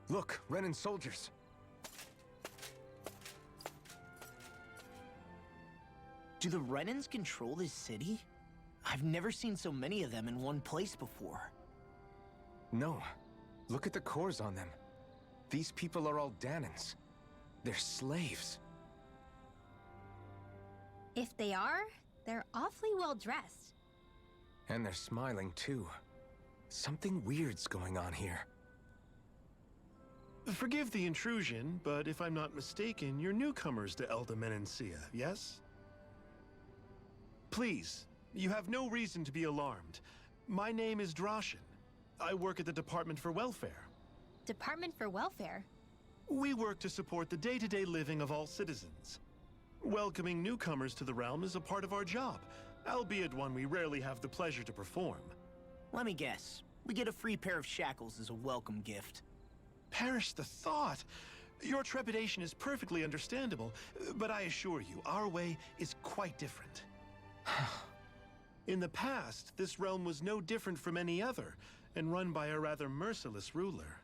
Look, Renan soldiers. Do the Renans control this city? I've never seen so many of them in one place before. No. Look at the cores on them. These people are all Danans. They're slaves. If they are, they're awfully well dressed. And they're smiling too. Something weird's going on here. Forgive the intrusion, but if I'm not mistaken, you're newcomers to Elda Menencia, yes? Please, you have no reason to be alarmed. My name is Drashin. I work at the Department for Welfare. Department for Welfare? We work to support the day-to-day living of all citizens. Welcoming newcomers to the realm is a part of our job, albeit one we rarely have the pleasure to perform. Let me guess. We get a free pair of shackles as a welcome gift. Perish the thought! Your trepidation is perfectly understandable, but I assure you, our way is quite different. In the past, this realm was no different from any other, and run by a rather merciless ruler.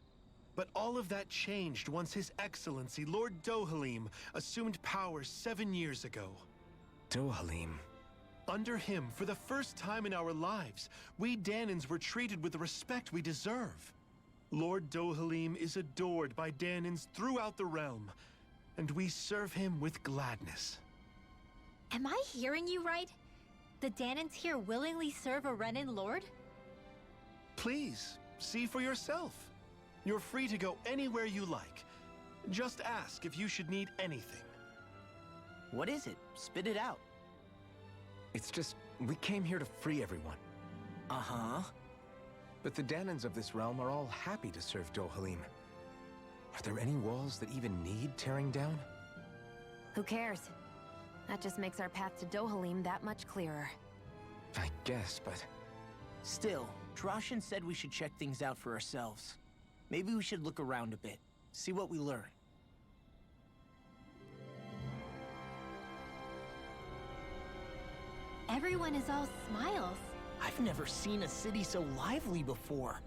But all of that changed once His Excellency, Lord Dohalim, assumed power 7 years ago. Dohalim. Under him, for the first time in our lives, we Danans were treated with the respect we deserve. Lord Dohalim is adored by Danans throughout the realm, and we serve him with gladness. Am I hearing you right? The Danans here willingly serve a Renan lord? Please, see for yourself. You're free to go anywhere you like. Just ask if you should need anything. What is it? Spit it out. It's just, we came here to free everyone. Uh-huh. But the Danans of this realm are all happy to serve Dohalim. Are there any walls that even need tearing down? Who cares? That just makes our path to Dohalim that much clearer. I guess, but... Still, Drashin said we should check things out for ourselves. Maybe we should look around a bit, see what we learn. Everyone is all smiles. I've never seen a city so lively before.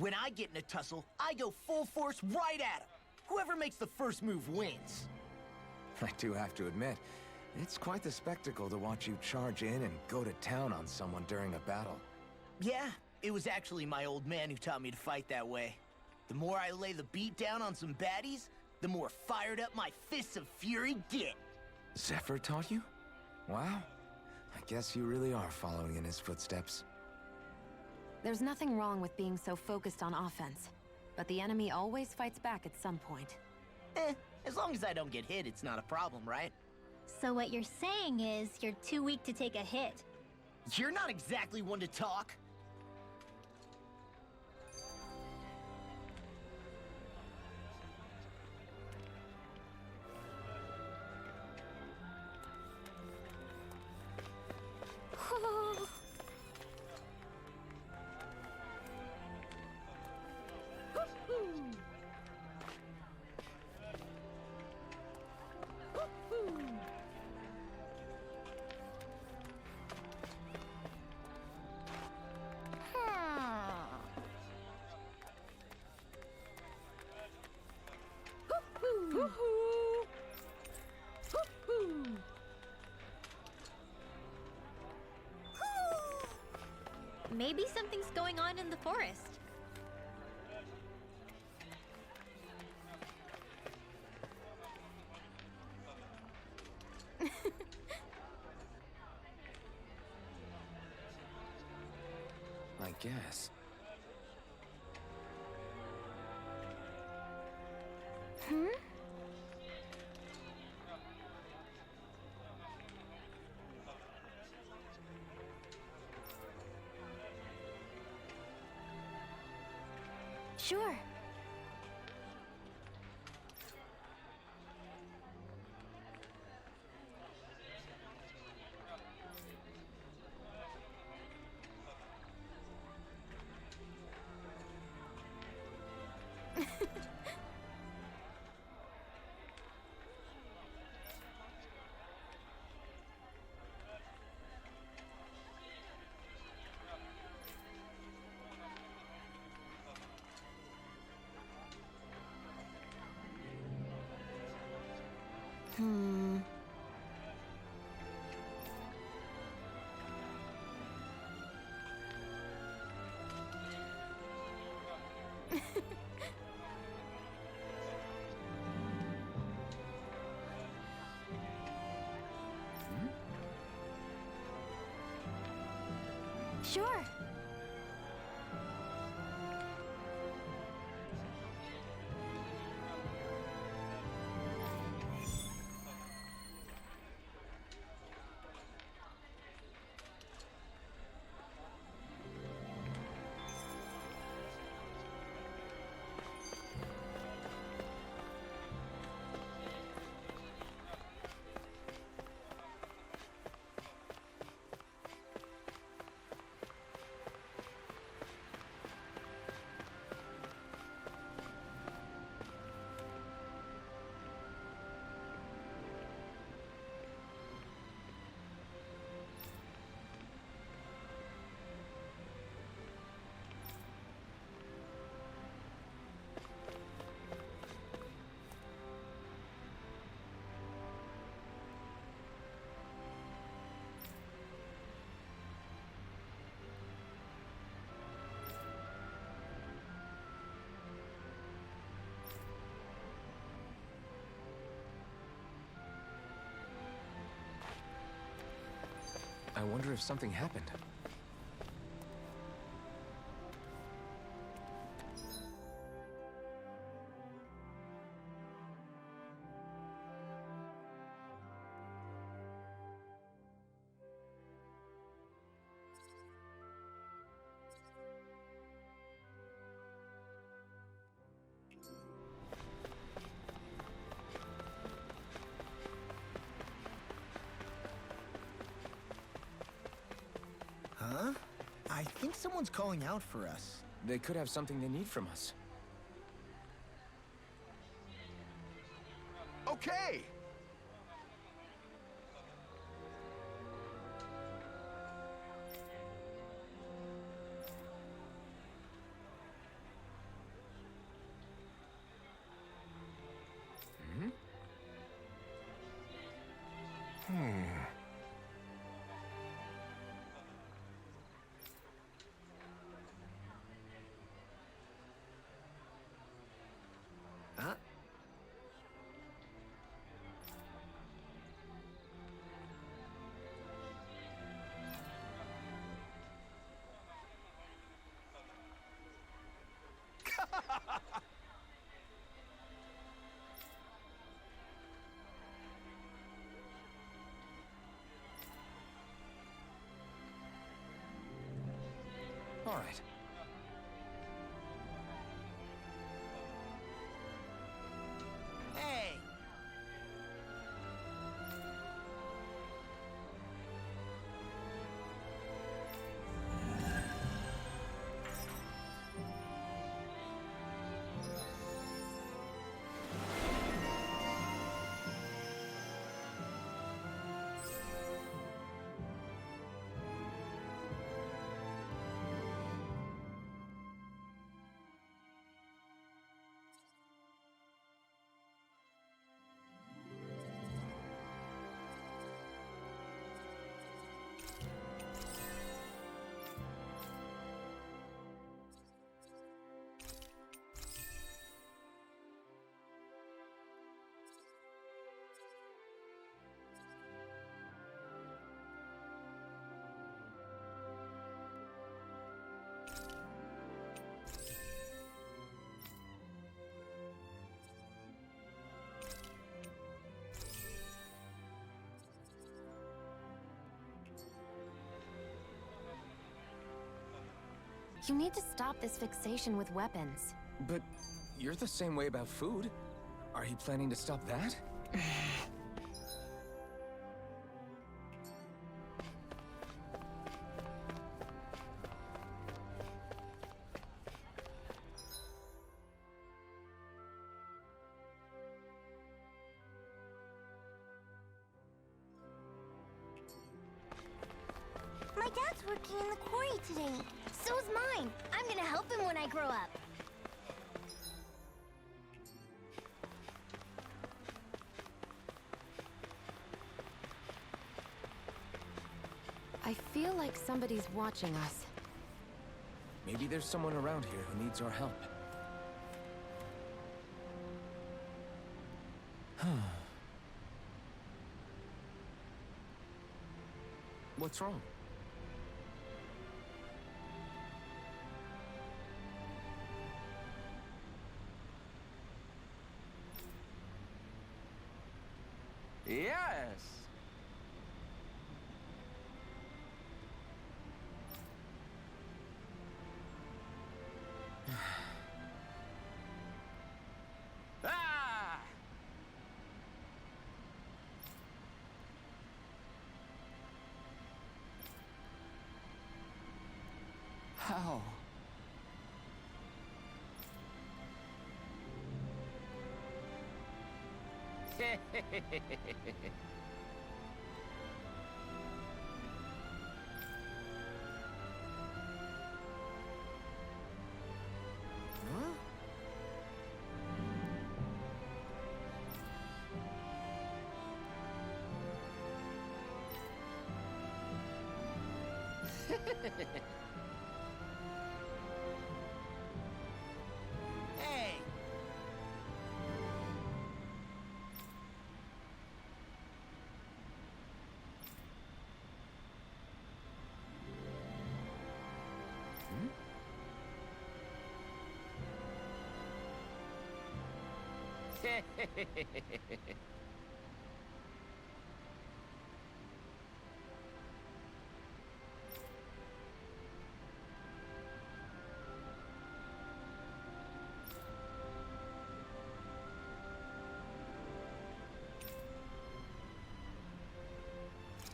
When I get in a tussle, I go full force right at him. Whoever makes the first move wins. I do have to admit, it's quite the spectacle to watch you charge in and go to town on someone during a battle. Yeah, it was actually my old man who taught me to fight that way. The more I lay the beat down on some baddies, the more fired up my fists of fury get. Zephyr taught you? Wow. I guess you really are following in his footsteps. There's nothing wrong with being so focused on offense, but the enemy always fights back at some point. As long as I don't get hit, it's not a problem, right? So what you're saying is you're too weak to take a hit. You're not exactly one to talk. Maybe something's going on in the forest. I guess. Hmm? Sure. Hmm. Sure. I wonder if something happened. Huh? I think someone's calling out for us. They could have something they need from us. Okay! Huh? All right. Hey! You need to stop this fixation with weapons. But you're the same way about food. Are you planning to stop that? My dad's working in the quarry today. So's mine. I'm gonna help him when I grow up. I feel like somebody's watching us. Maybe there's someone around here who needs our help. What's wrong? Yes. Ah! How? Hey!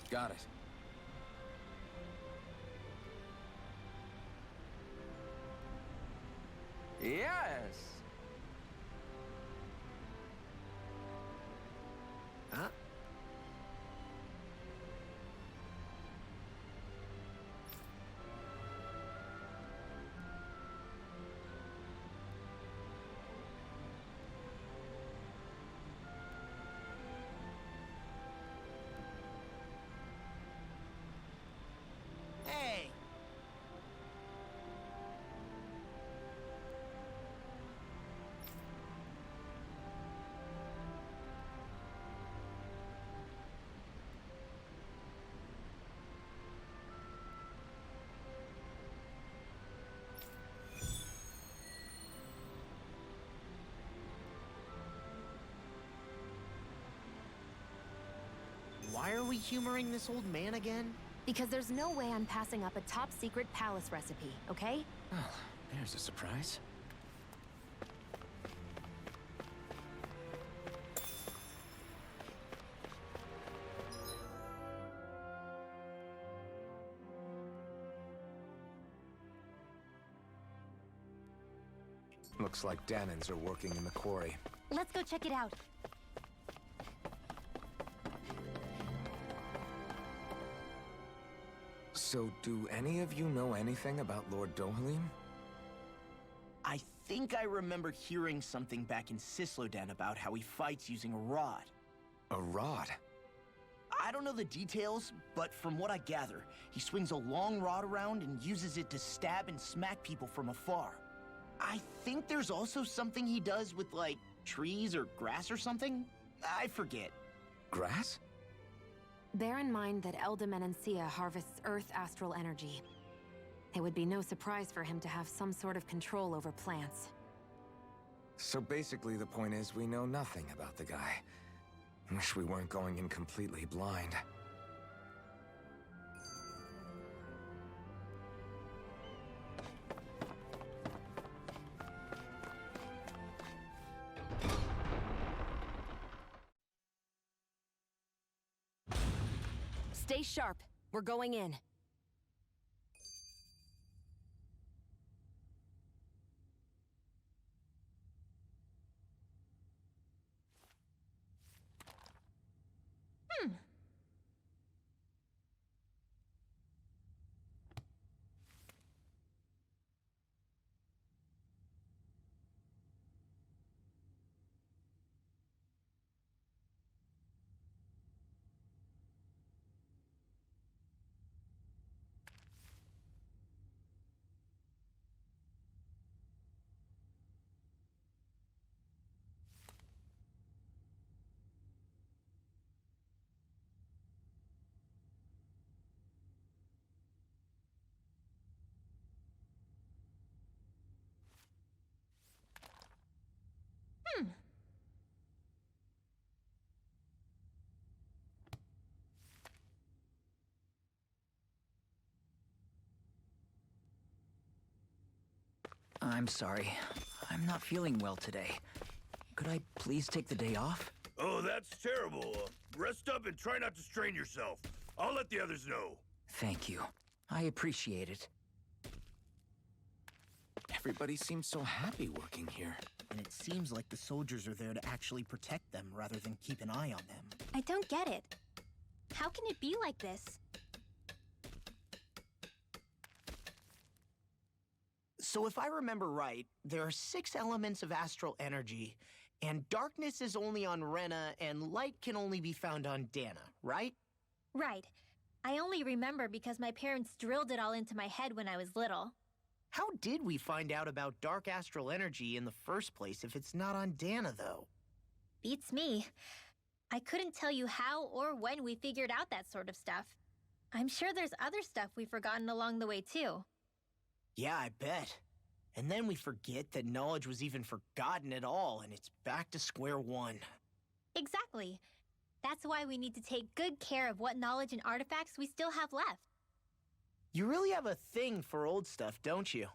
Got it. Yes. Huh? humoring this old man again? Because there's no way I'm passing up a top-secret palace recipe, okay? Well, there's a surprise. Looks like Danans are working in the quarry. Let's go check it out. So, do any of you know anything about Lord Dohalim? I think I remember hearing something back in Sislodan about how he fights using a rod. A rod? I don't know the details, but from what I gather, he swings a long rod around and uses it to stab and smack people from afar. I think there's also something he does with, like, trees or grass or something? I forget. Grass? Bear in mind that Elda harvests Earth astral energy. It would be no surprise for him to have some sort of control over plants. So basically the point is we know nothing about the guy. Wish we weren't going in completely blind. Stay sharp. We're going in. I'm sorry. I'm not feeling well today. Could I please take the day off? Oh, that's terrible. Rest up and try not to strain yourself. I'll let the others know. Thank you. I appreciate it. Everybody seems so happy working here. And it seems like the soldiers are there to actually protect them rather than keep an eye on them. I don't get it. How can it be like this? So if I remember right, there are 6 elements of astral energy, and darkness is only on Rena, and light can only be found on Dana, right? Right. I only remember because my parents drilled it all into my head when I was little. How did we find out about dark astral energy in the first place if it's not on Dana, though? Beats me. I couldn't tell you how or when we figured out that sort of stuff. I'm sure there's other stuff we've forgotten along the way, too. Yeah, I bet. And then we forget that knowledge was even forgotten at all, and it's back to square one. Exactly. That's why we need to take good care of what knowledge and artifacts we still have left. You really have a thing for old stuff, don't you?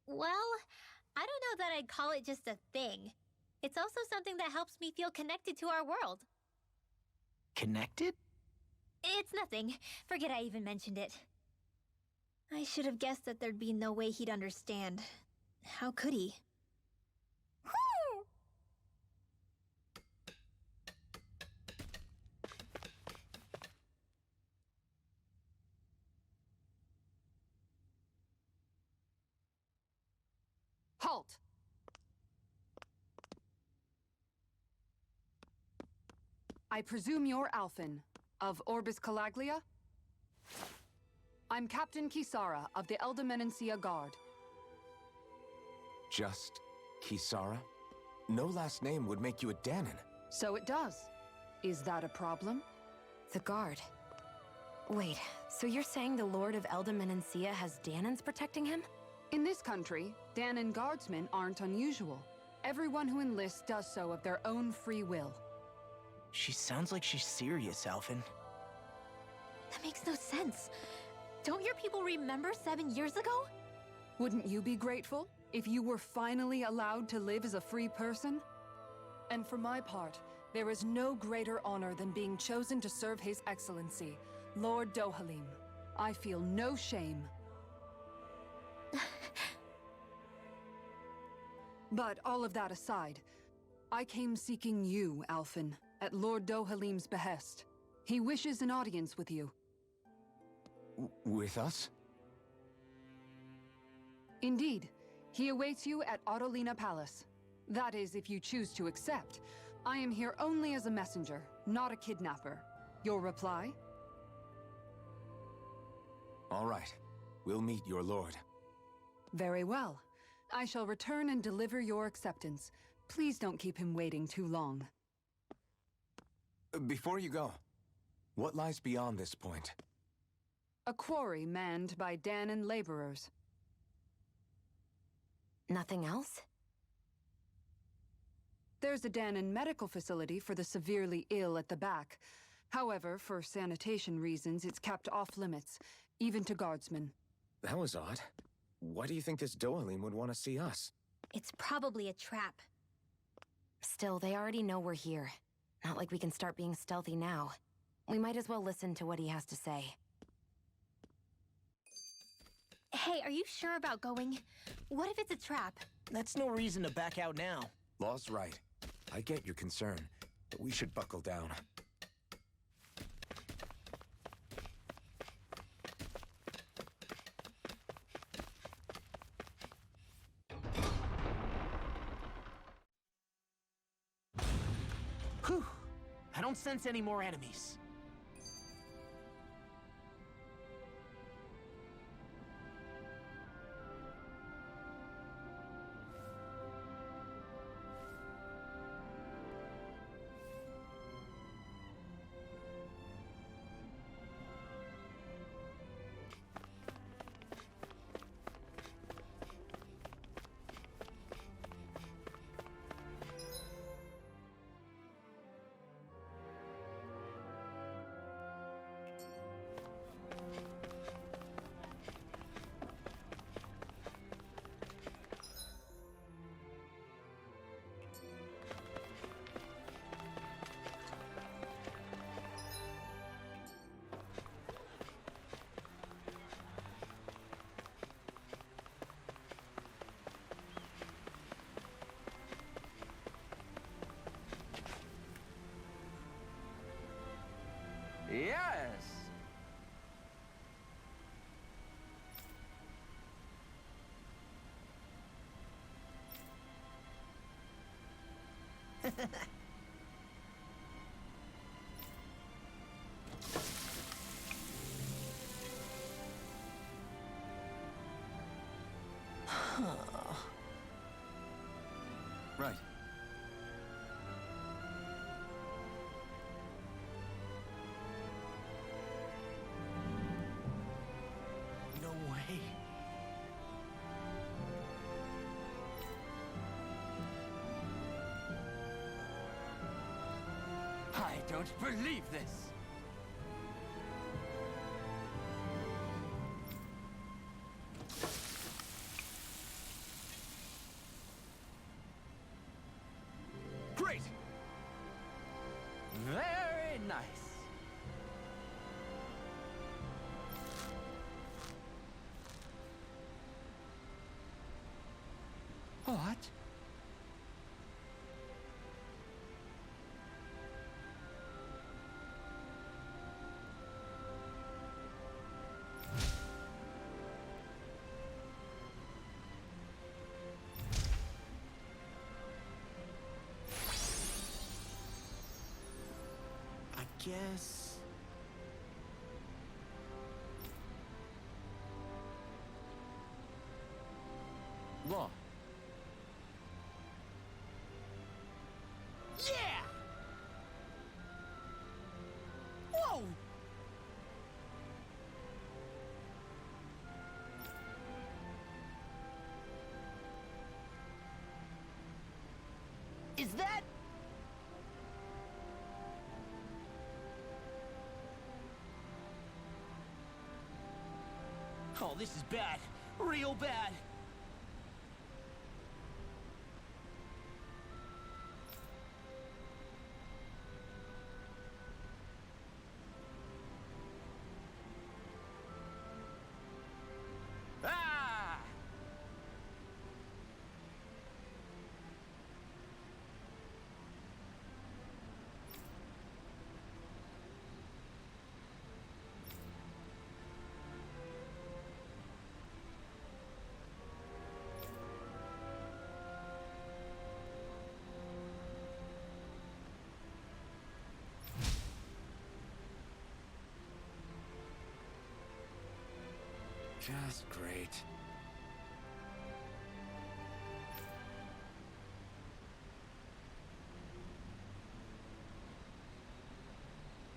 Well, I don't know that I'd call it just a thing. It's also something that helps me feel connected to our world. Connected? It's nothing. Forget I even mentioned it. I should have guessed that there'd be no way he'd understand. How could he? Halt! I presume you're Alphen, of Orbis Calaglia? I'm Captain Kisara of the Elda Guard. Just Kisara? No last name would make you a Danon. So it does. Is that a problem? The Guard. Wait, so you're saying the Lord of Elda has Danans protecting him? In this country, Danon guardsmen aren't unusual. Everyone who enlists does so of their own free will. She sounds like she's serious, Alphen. That makes no sense. Don't your people remember 7 years ago? Wouldn't you be grateful if you were finally allowed to live as a free person? And for my part, there is no greater honor than being chosen to serve His Excellency, Lord Dohalim. I feel no shame. But all of that aside, I came seeking you, Alphen, at Lord Dohalim's behest. He wishes an audience with you. With us? Indeed. He awaits you at Autolina Palace. That is, if you choose to accept. I am here only as a messenger, not a kidnapper. Your reply? All right. We'll meet your lord. Very well. I shall return and deliver your acceptance. Please don't keep him waiting too long. Before you go, what lies beyond this point? A quarry manned by Danon laborers. Nothing else? There's a Danon medical facility for the severely ill at the back. However, for sanitation reasons, it's kept off limits, even to guardsmen. That was odd. Why do you think this Dohalim would want to see us? It's probably a trap. Still, they already know we're here. Not like we can start being stealthy now. We might as well listen to what he has to say. Hey, are you sure about going? What if it's a trap? That's no reason to back out now. Law's right. I get your concern, but we should buckle down. Whew. I don't sense any more enemies. Yes! Right. No way. I don't believe this! Great! Very nice. What? I guess... Law. Yeah! Whoa! Is that... Oh, this is bad. Real bad. Ah! Just great.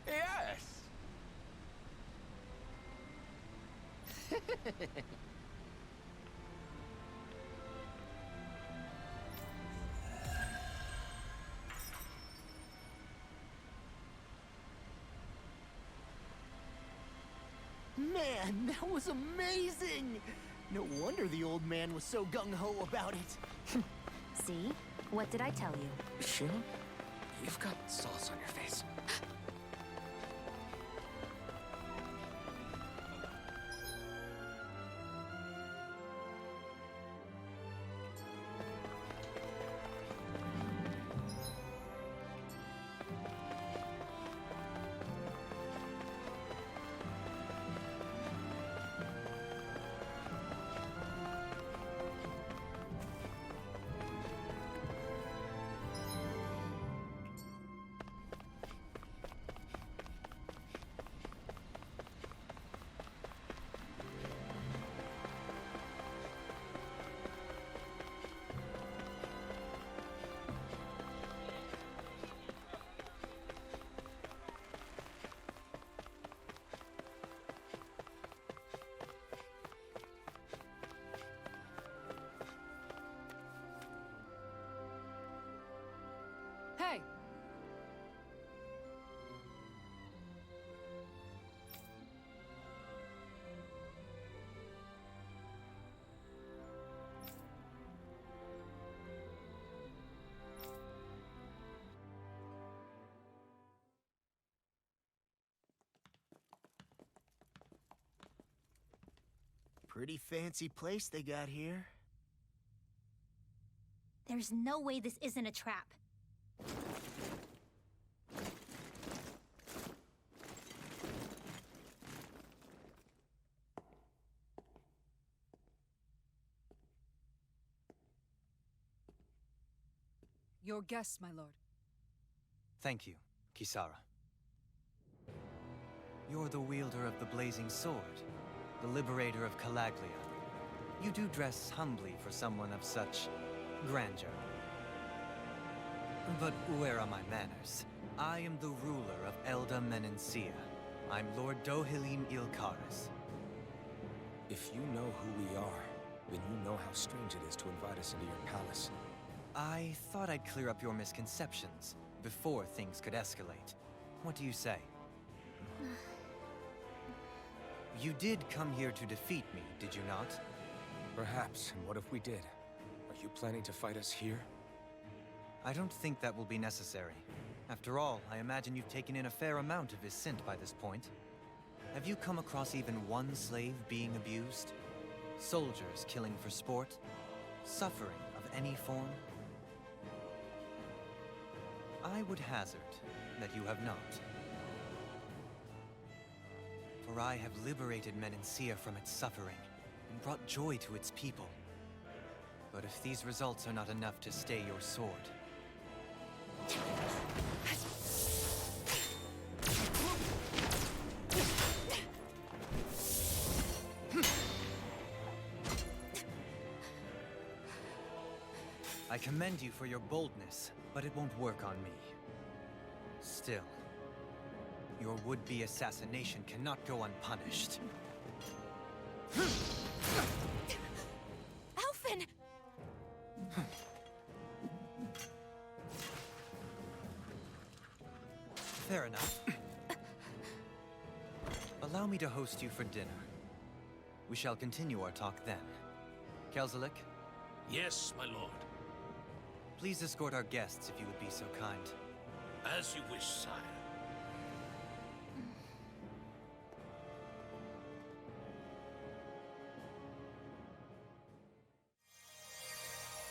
Yes! Man, that was amazing! No wonder the old man was so gung-ho about it. See? What did I tell you? Sheila, you've got sauce on your face. Hey! Pretty fancy place they got here. There's no way this isn't a trap. Your guest, my lord. Thank you, Kisara. You're the wielder of the blazing sword, the liberator of Calaglia. You do dress humbly for someone of such grandeur. But where are my manners? I am the ruler of Elda Menencia. I'm Lord Dohalim Ilkaris. If you know who we are, then you know how strange it is to invite us into your palace. I thought I'd clear up your misconceptions before things could escalate. What do you say? You did come here to defeat me, did you not? Perhaps, and what if we did? Are you planning to fight us here? I don't think that will be necessary. After all, I imagine you've taken in a fair amount of his scent by this point. Have you come across even one slave being abused? Soldiers killing for sport? Suffering of any form? I would hazard that you have not. For I have liberated Menencia from its suffering and brought joy to its people. But if these results are not enough to stay your sword... I commend you for your boldness, but it won't work on me. Still, your would-be assassination cannot go unpunished. Alphen! Fair enough. Allow me to host you for dinner. We shall continue our talk then. Kelzelik, Yes, my lord. please escort our guests if you would be so kind. As you wish, sire.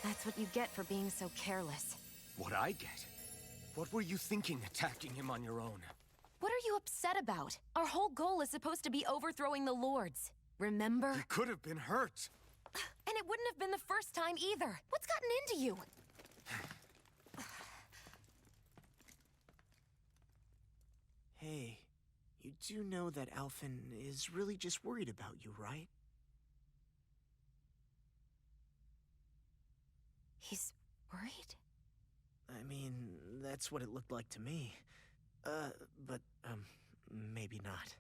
That's what you get for being so careless. What I get? What were you thinking attacking him on your own? What are you upset about? Our whole goal is supposed to be overthrowing the Lords. Remember? He could have been hurt. And it wouldn't have been the first time either. What's gotten into you? Hey, you do know that Alphen is really just worried about you, right? He's worried? I mean, that's what it looked like to me. But maybe not.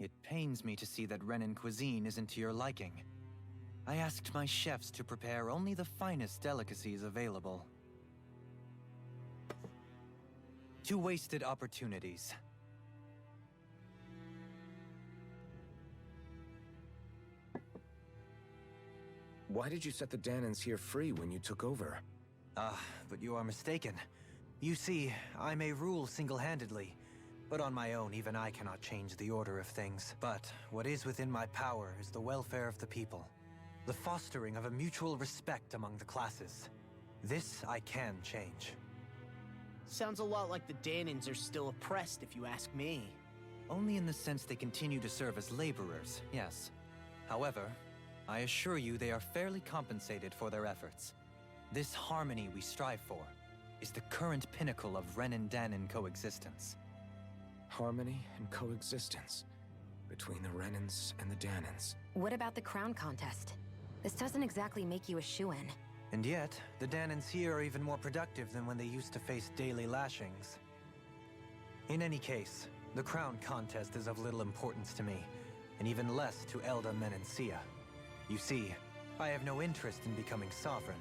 It pains me to see that Renan cuisine isn't to your liking. I asked my chefs to prepare only the finest delicacies available. 2 wasted opportunities. Why did you set the Danans here free when you took over? But you are mistaken. You see, I may rule single-handedly, but on my own, even I cannot change the order of things. But what is within my power is the welfare of the people. The fostering of a mutual respect among the classes. This I can change. Sounds a lot like the Danans are still oppressed, if you ask me. Only in the sense they continue to serve as laborers, yes. However, I assure you they are fairly compensated for their efforts. This harmony we strive for is the current pinnacle of Renan-Danan coexistence. Harmony and coexistence between the Renans and the Danans. What about the crown contest? This doesn't exactly make you a shoo-in. And yet, the Danans here are even more productive than when they used to face daily lashings. In any case, the crown contest is of little importance to me, and even less to Elda Menencia. You see, I have no interest in becoming sovereign.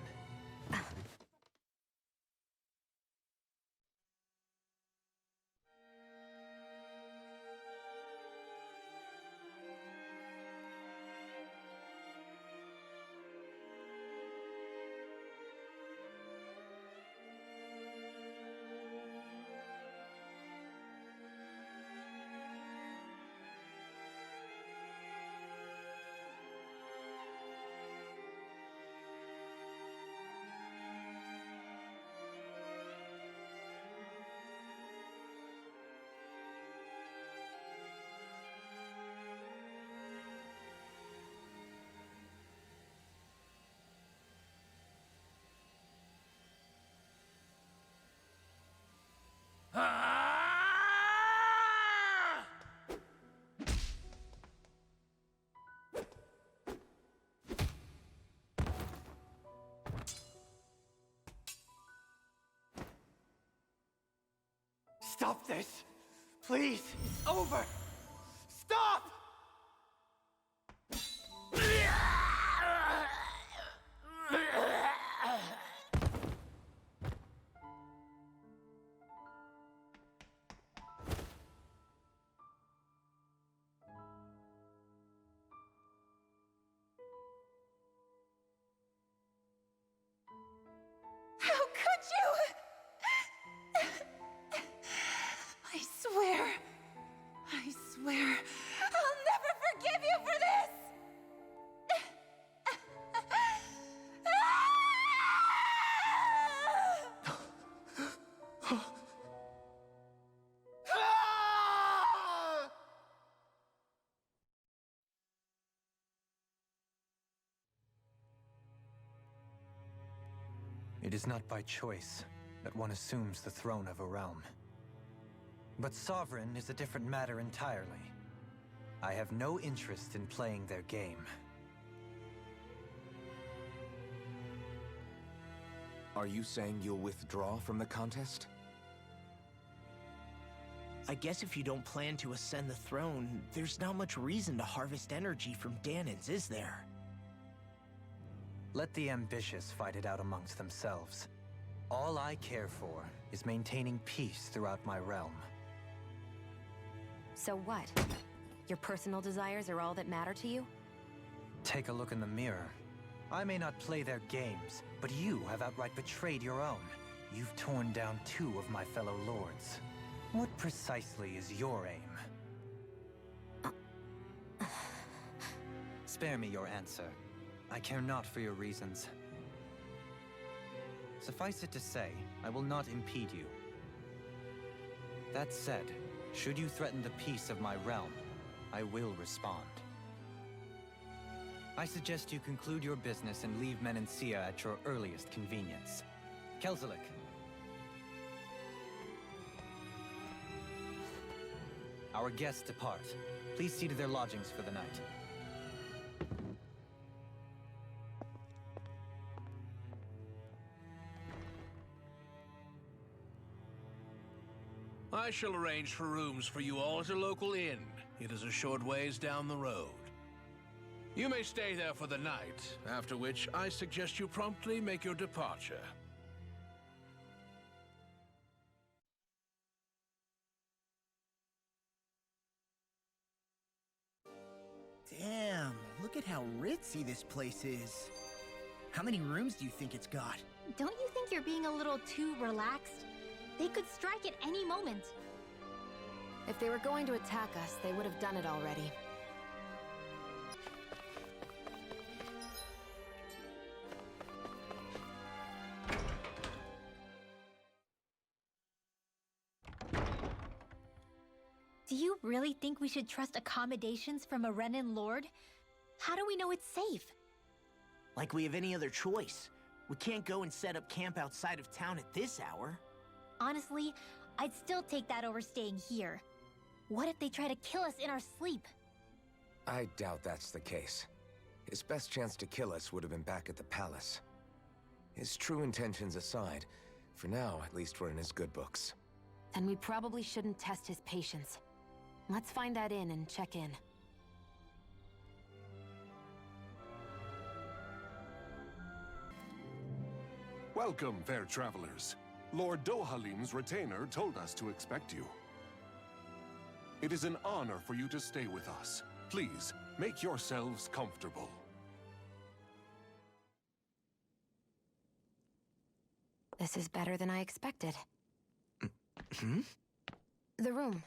Stop this! Please! It's over! Stop! How could you? I swear, I'll never forgive you for this! It is not by choice that one assumes the throne of a realm. But sovereign is a different matter entirely. I have no interest in playing their game. Are you saying you'll withdraw from the contest? I guess if you don't plan to ascend the throne, there's not much reason to harvest energy from Danans, is there? Let the ambitious fight it out amongst themselves. All I care for is maintaining peace throughout my realm. So what? Your personal desires are all that matter to you? Take a look in the mirror. I may not play their games, but you have outright betrayed your own. You've torn down 2 of my fellow lords. What precisely is your aim? Spare me your answer. I care not for your reasons. Suffice it to say, I will not impede you. That said, should you threaten the peace of my realm, I will respond. I suggest you conclude your business and leave Menancia at your earliest convenience. Kelzelik. Our guests depart. Please see to their lodgings for the night. I shall arrange for rooms for you all at a local inn. It is a short ways down the road. You may stay there for the night, after which I suggest you promptly make your departure. Damn, look at how ritzy this place is. How many rooms do you think it's got? Don't you think you're being a little too relaxed? They could strike at any moment. If they were going to attack us, they would have done it already. Do you really think we should trust accommodations from a Renan lord? How do we know it's safe? Like we have any other choice. We can't go and set up camp outside of town at this hour. Honestly, I'd still take that over staying here. What if they try to kill us in our sleep? I doubt that's the case. His best chance to kill us would have been back at the palace. His true intentions aside, for now, at least we're in his good books. Then we probably shouldn't test his patience. Let's find that inn and check in. Welcome, fair travelers. Lord Dohalim's retainer told us to expect you. It is an honor for you to stay with us. Please, make yourselves comfortable. This is better than I expected. Hmm? The room.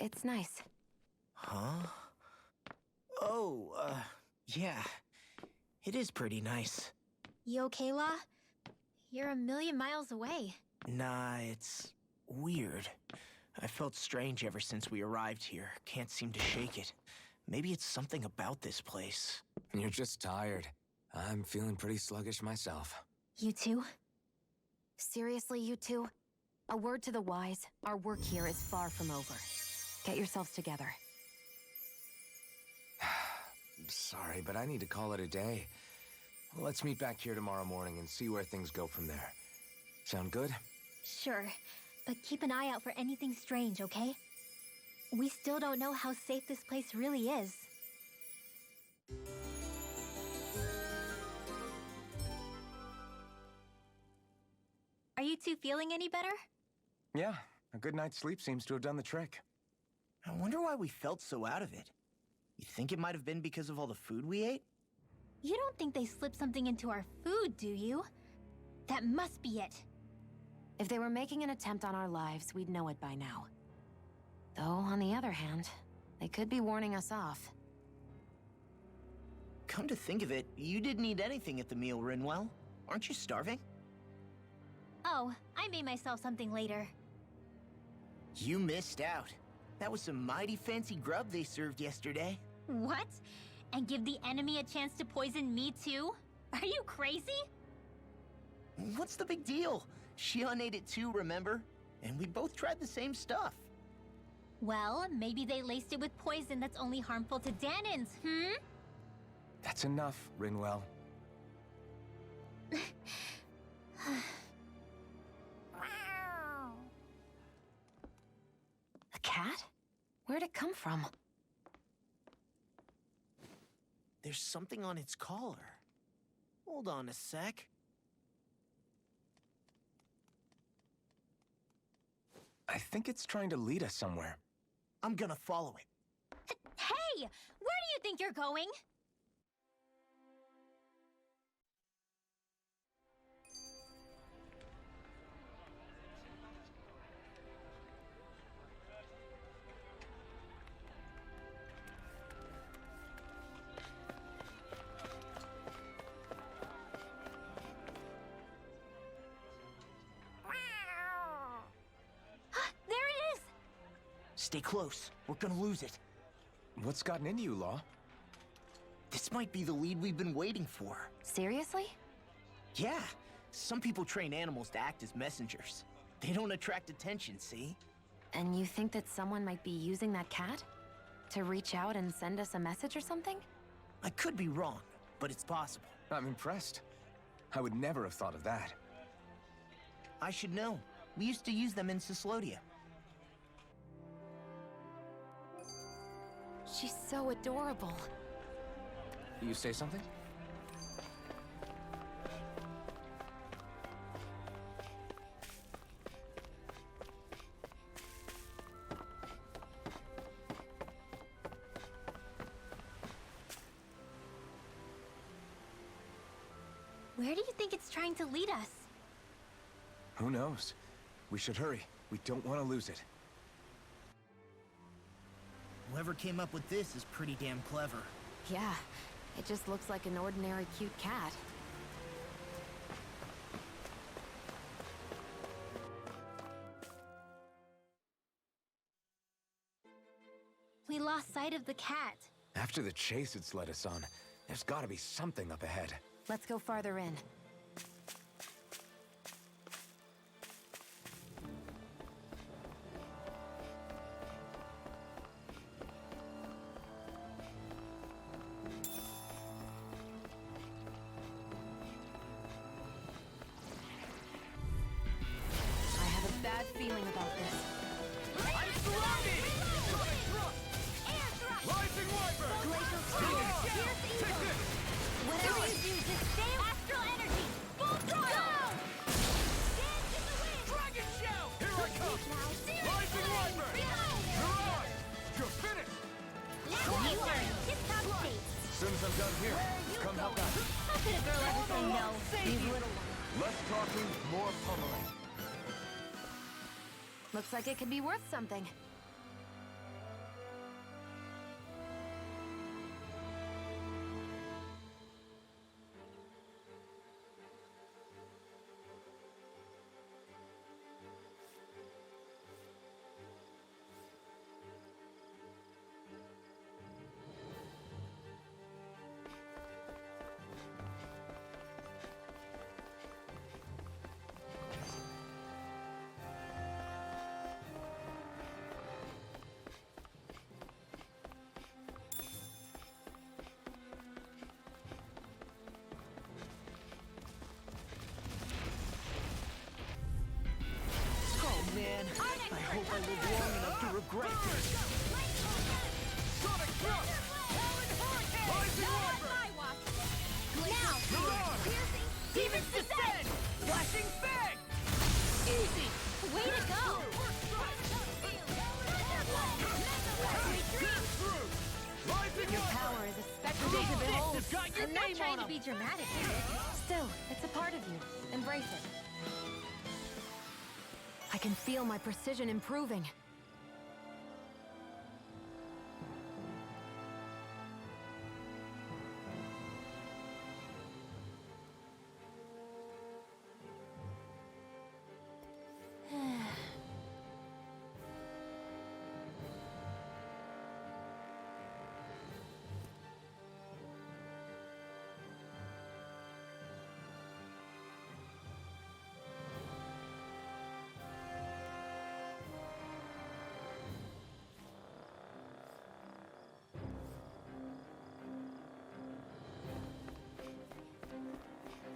It's nice. Huh? Oh, yeah. It is pretty nice. You okay, La? You're a million miles away. Nah, it's weird. I felt strange ever since we arrived here. Can't seem to shake it. Maybe it's something about this place. You're just tired. I'm feeling pretty sluggish myself. You too? Seriously, you two? A word to the wise, our work here is far from over. Get yourselves together. Sorry, but I need to call it a day. Let's meet back here tomorrow morning and see where things go from there. Sound good? Sure, but keep an eye out for anything strange, okay? We still don't know how safe this place really is. Are you two feeling any better? Yeah, a good night's sleep seems to have done the trick. I wonder why we felt so out of it. You think it might have been because of all the food we ate? You don't think they slipped something into our food, do you? That must be it. If they were making an attempt on our lives, we'd know it by now. Though, on the other hand, they could be warning us off. Come to think of it, you didn't eat anything at the meal, Rinwell. Aren't you starving? Oh, I made myself something later. You missed out. That was some mighty fancy grub they served yesterday. What? And give the enemy a chance to poison me too? Are you crazy? What's the big deal? Shion ate it too, remember? And we both tried the same stuff. Well, maybe they laced it with poison that's only harmful to Danans, hmm? That's enough, Rinwell. Where'd it come from? There's something on its collar. Hold on a sec. I think it's trying to lead us somewhere. I'm gonna follow it. Hey! Where do you think you're going? There it is! Stay close. We're gonna lose it. What's gotten into you, Law? This might be the lead we've been waiting for. Seriously? Yeah. Some people train animals to act as messengers. They don't attract attention, see? And you think that someone might be using that cat? To reach out and send us a message or something? I could be wrong, but it's possible. I'm impressed. I would never have thought of that. I should know. We used to use them in Cyslodia. She's so adorable. You say something? Where do you think it's trying to lead us? Who knows? We should hurry. We don't want to lose it. Whoever came up with this is pretty damn clever. Yeah, it just looks like an ordinary cute cat. We lost sight of the cat. After the chase it's led us on, there's gotta be something up ahead. Let's go farther in. I have a bad feeling about this. I'm surrounded! Rising Wyvern! Glacial Take Fierce this! Evil! Whatever you do, just stay astral energy! Full throttle! Dance in the wind! Dragon Shout! Here I come! Rising Wyvern! You're on! You're finished! Now you are in tip-top state. As soon as I'm done here, come help out. How could a girl ever say no? These little ones. Less talking, more pummeling. Looks like it could be worth something. Oh man, I hope I live long enough to regret this. Sonic Thrust! Rising Wyvern! Now, You're on! Demon's Descent! Flashing Fang! Easy! Way to go! Rising Your Wyvern! power is a spectacle to behold. This has got your I'm not name trying on to 'em. be dramatic here. Still, it's a part of you. Embrace it. I can feel my precision improving.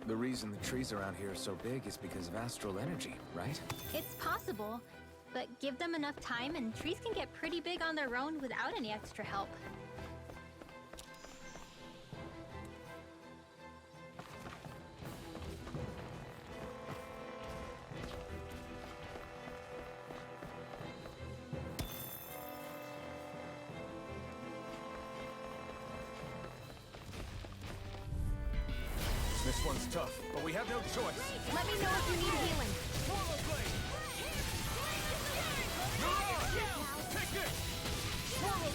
The reason the trees around here are so big is because of astral energy, right? It's possible. But give them enough time and trees can get pretty big on their own without any extra help. This one's tough, but we have no choice. Let me know if you need healing.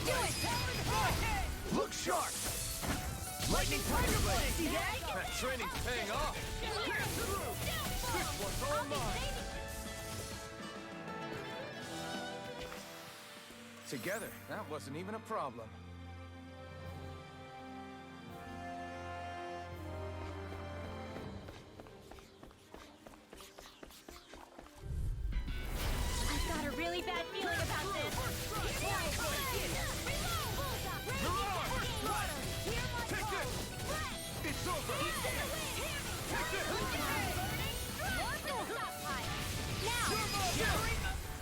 Do it! Look sharp! Lightning Tiger Blade! See that? That training's paying off! This one's all mine! Together, that wasn't even a problem. I've got a really bad feeling about this. It's over!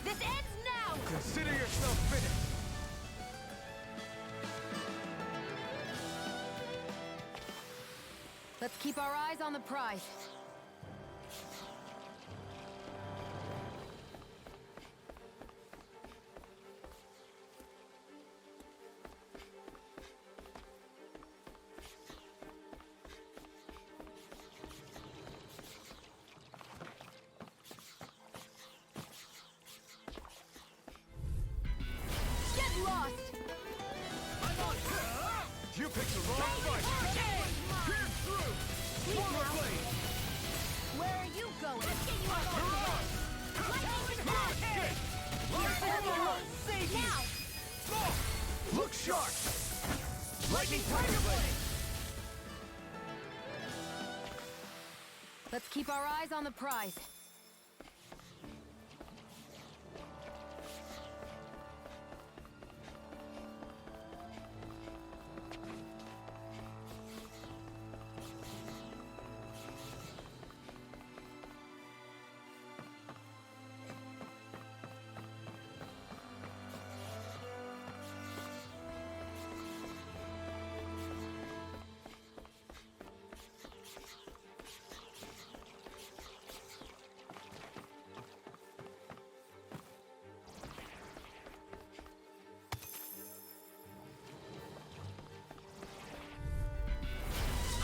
This ends now! Consider yourself finished. Let's keep our eyes on the prize. Get lost! You picked the wrong fight! Pierce through! Forward blade! Where are you going? Let's get you out of Save you! now! Look sharp! Lightning Tiger Blade! Let's keep our eyes on the prize.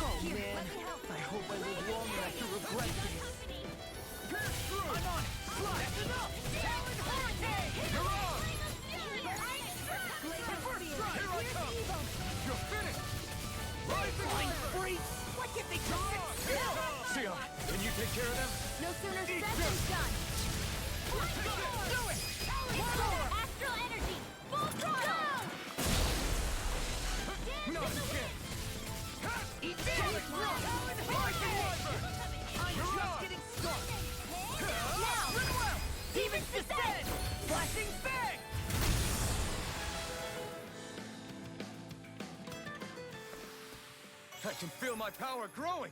Oh man, I hope I live long enough to regret this. Pierce through! I'm on it! Slide! That's enough! Talon Hurricane! You're on! First strike! Here I come! You're finished! Rising Freak! Why can't they just sit still? Sion, can you take care of them? No sooner said than done. Do it! Astral energy! Full throttle! Not again! Eat this! Rising Wyvern! I'm just getting started! Now! Demons descend! Flashing bang! I can feel my power growing!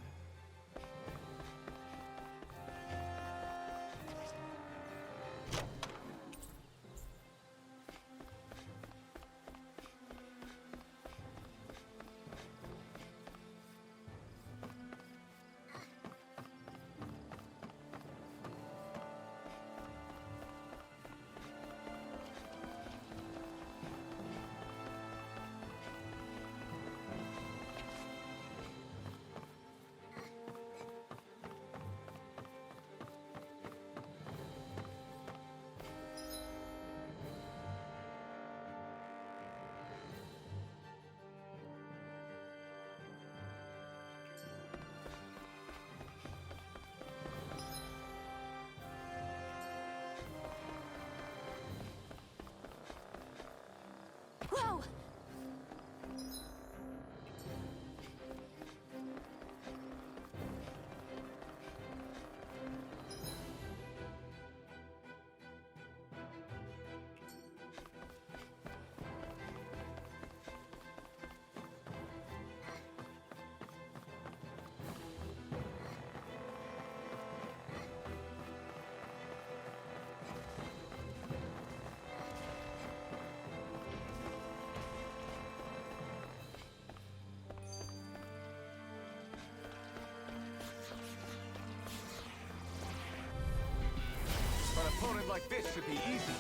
opponent like this should be easy.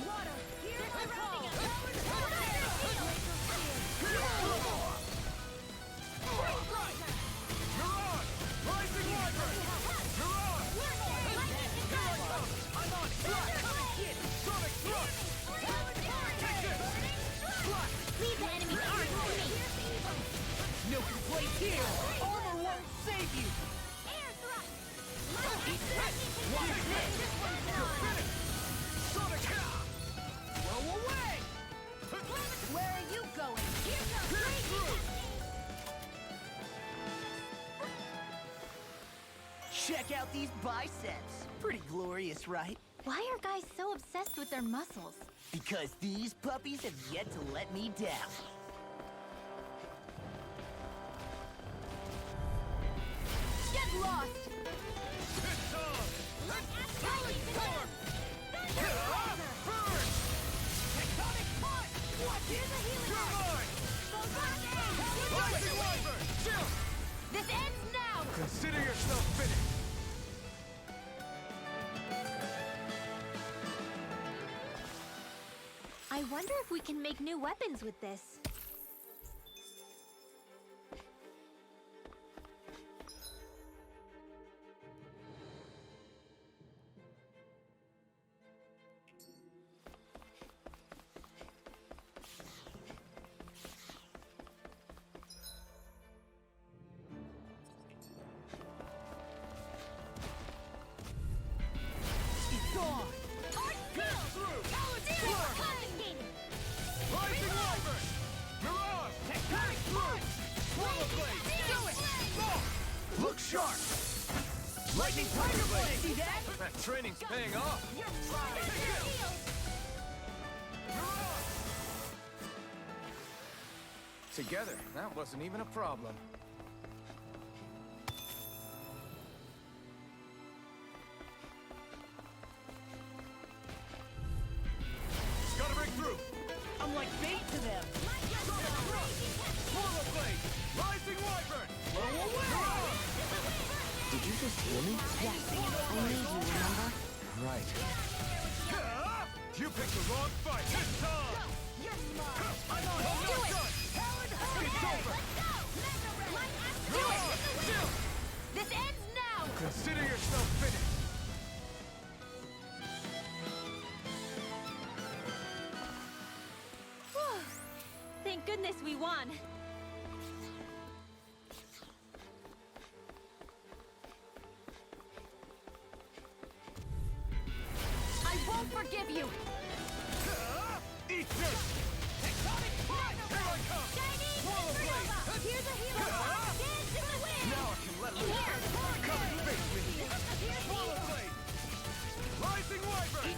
Leave the enemy's arms to me. No complaints here! Armor won't save you! Air thrust. Eat that! Watch this! Sonic Cow! Blow away! Where are you going? Check out these biceps. Pretty glorious, right? Why are guys so obsessed with their muscles? Because these puppies have yet to let me down. Get lost! This ends now! Consider yourself finished. I wonder if we can make new weapons with this. It's on! Rising Wyvern! Mirage! Tectonic Punch! Swallow Blade! Do it! Look sharp! Lightning Tiger Blade! See that? That training's paying off. Together, that wasn't even a problem. Gotta break through! I'm like bait to them! Swallow Blade! Rising Wyvern! Blow away! Did you just hear me? Yes, I need you, remember? Right. You picked the wrong fight! It's time! I'm on Do it! It's over! Do it! This ends now! Consider yourself finished. Whew. Thank goodness we won. I won't forgive you! Eat this! Tectonic Punch! Here I come! Swallow Blade! Here's a hero! Dance in the wind! Now I can let loose. Come and face me. Swallow Blade! Rising Wyvern!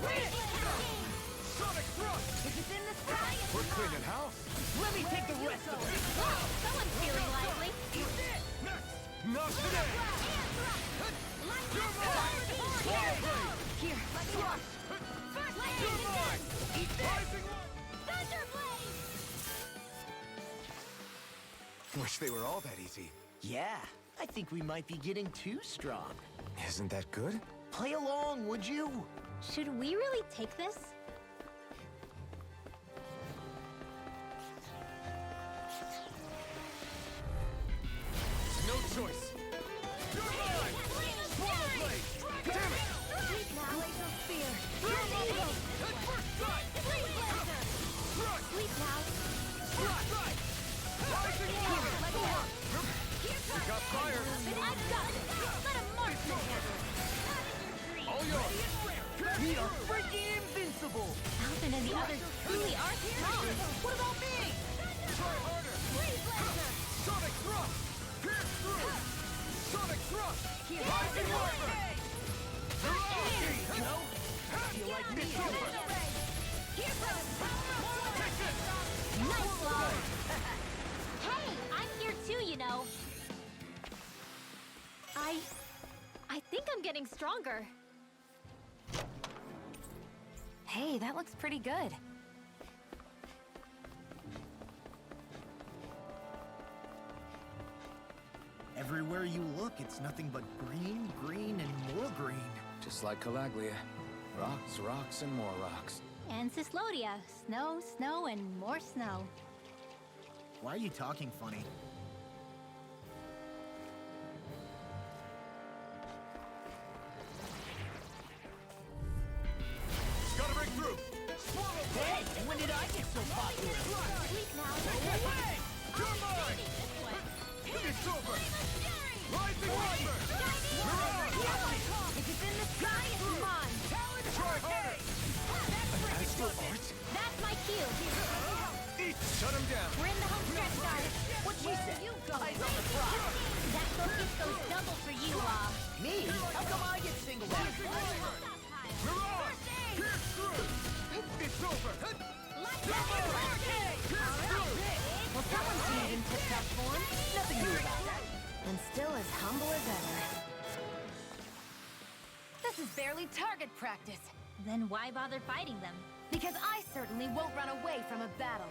Sonic Thrust! If it's in the sky, it's We're cleaning house. Let me take the rest of it! Whoa, someone's feeling lively. Not today. Swallow Blade! Here, Thrust! You're mine! Rising Thunderblade! Wish they were all that easy. Yeah, I think we might be getting too strong. Isn't that good? Play along, would you? Should we really take this? No choice. You're mine! Swallow Blade! Damn it! Laser spear. First strike! Thrust! Sleep now. Strike! Rising Wyvern! We got fire. I've got it. Let him march together. All yours. We are freaking invincible! Alvin and the others truly are strong. What about me? Try harder! Sonic Thrust! Pierce through! Sonic Thrust! Rising Wyvern! There you go! Feel like me? It's over! Take this! Nice blow. Hey, I'm here too, you know. I think I'm getting stronger. Hey, that looks pretty good. Everywhere you look, it's nothing but green, green, and more green. Just like Calaglia. Rocks, rocks, and more rocks. And Cyslodia. Snow, snow, and more snow. Why are you talking funny? Gotta break through! Hey, when did I get so popular? Away! You're mine! It's over! Rising Viper! If it's in the sky, it's mine. Try harder! That's my cue. Shut him down! We're in the home stretch, guys. What she said? Eyes on the prize. That focus goes double for you, Me? How come I get singled out? Mirage! Pierce through! It's over! Well, someone seems in tip-top form. Nothing new about that. And still as humble as ever. This is barely target practice. Then why bother fighting them? Because I certainly won't run away from a battle.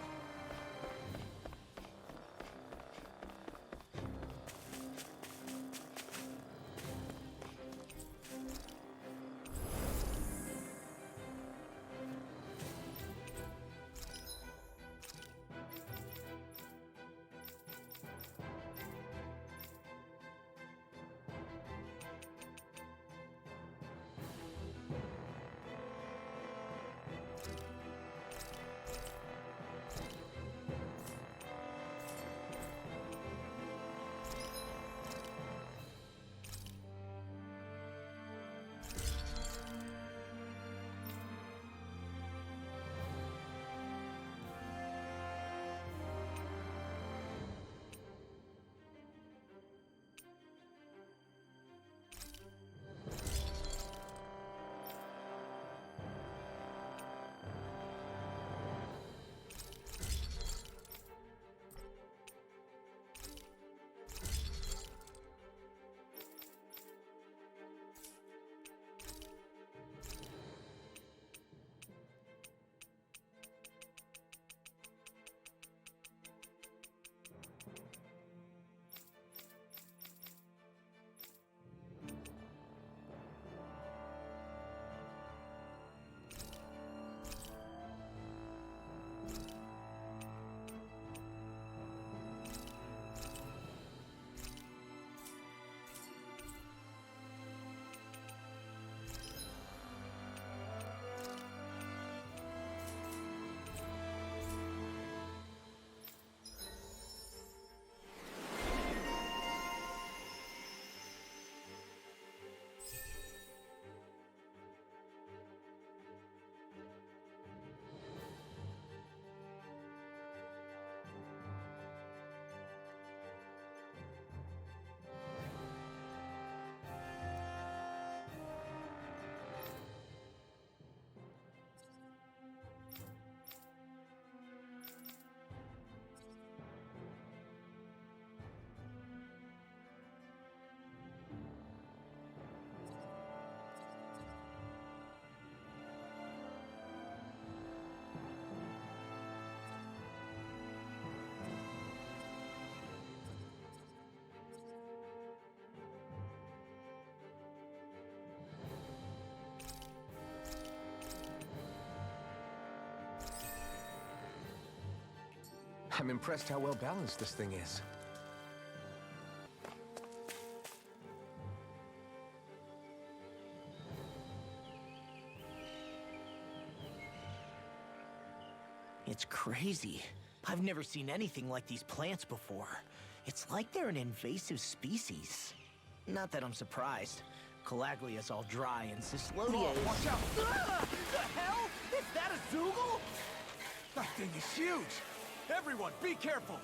I'm impressed how well balanced this thing is. It's crazy. I've never seen anything like these plants before. It's like they're an invasive species. Not that I'm surprised. Calaglia's all dry and Cyslodia is... Watch out! Ah! The hell? Is that a Zoogle? That thing is huge! Everyone, be careful!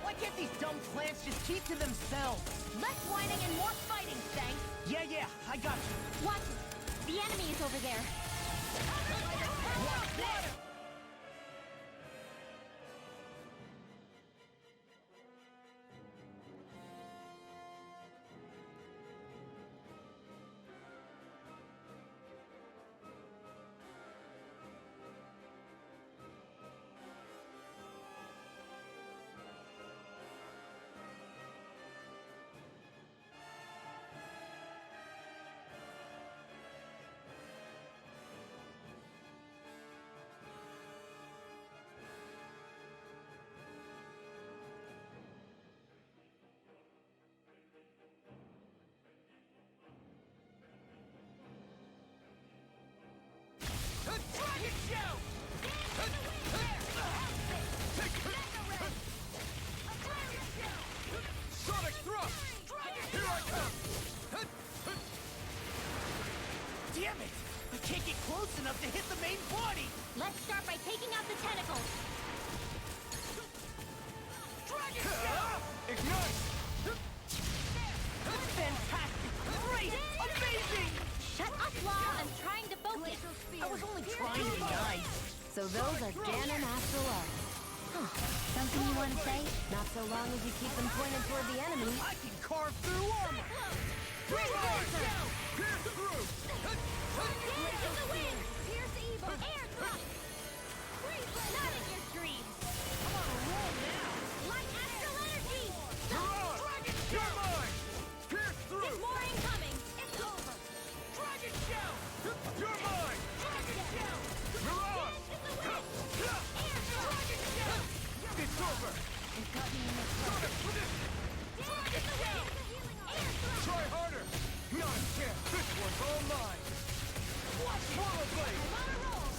Why can't these dumb plants just keep to themselves? Less whining and more fighting, thanks. Yeah, I got you. Watch it. The enemy is over there. Watch this! can't get close enough to hit the main body! Let's start by taking out the tentacles. Dragon Shell! Ignite! Fantastic! Great! Amazing! Shut up, Law. I'm trying to focus. I was only trying to be nice. So those are Ganon Astral Arts. Huh. Something you want to say? Not so long as you keep them pointed toward the enemy. I can carve through armor! Pierce through! Dance in the wind! Pierce evil! Air thrust! Not in your dreams! I'm on a roll now! Light astral energy! Dragon Shell! You're mine! Pierce through! There's more incoming! It's over! Dragon Shell! You're mine! Dragon Shell! Mirage! Air thrust! It's over! It got me in the throat. Dance in the wind! Air thrust! Try harder! Not a chance! This one's all mine! Watch Swallow Blade! I'm on a roll!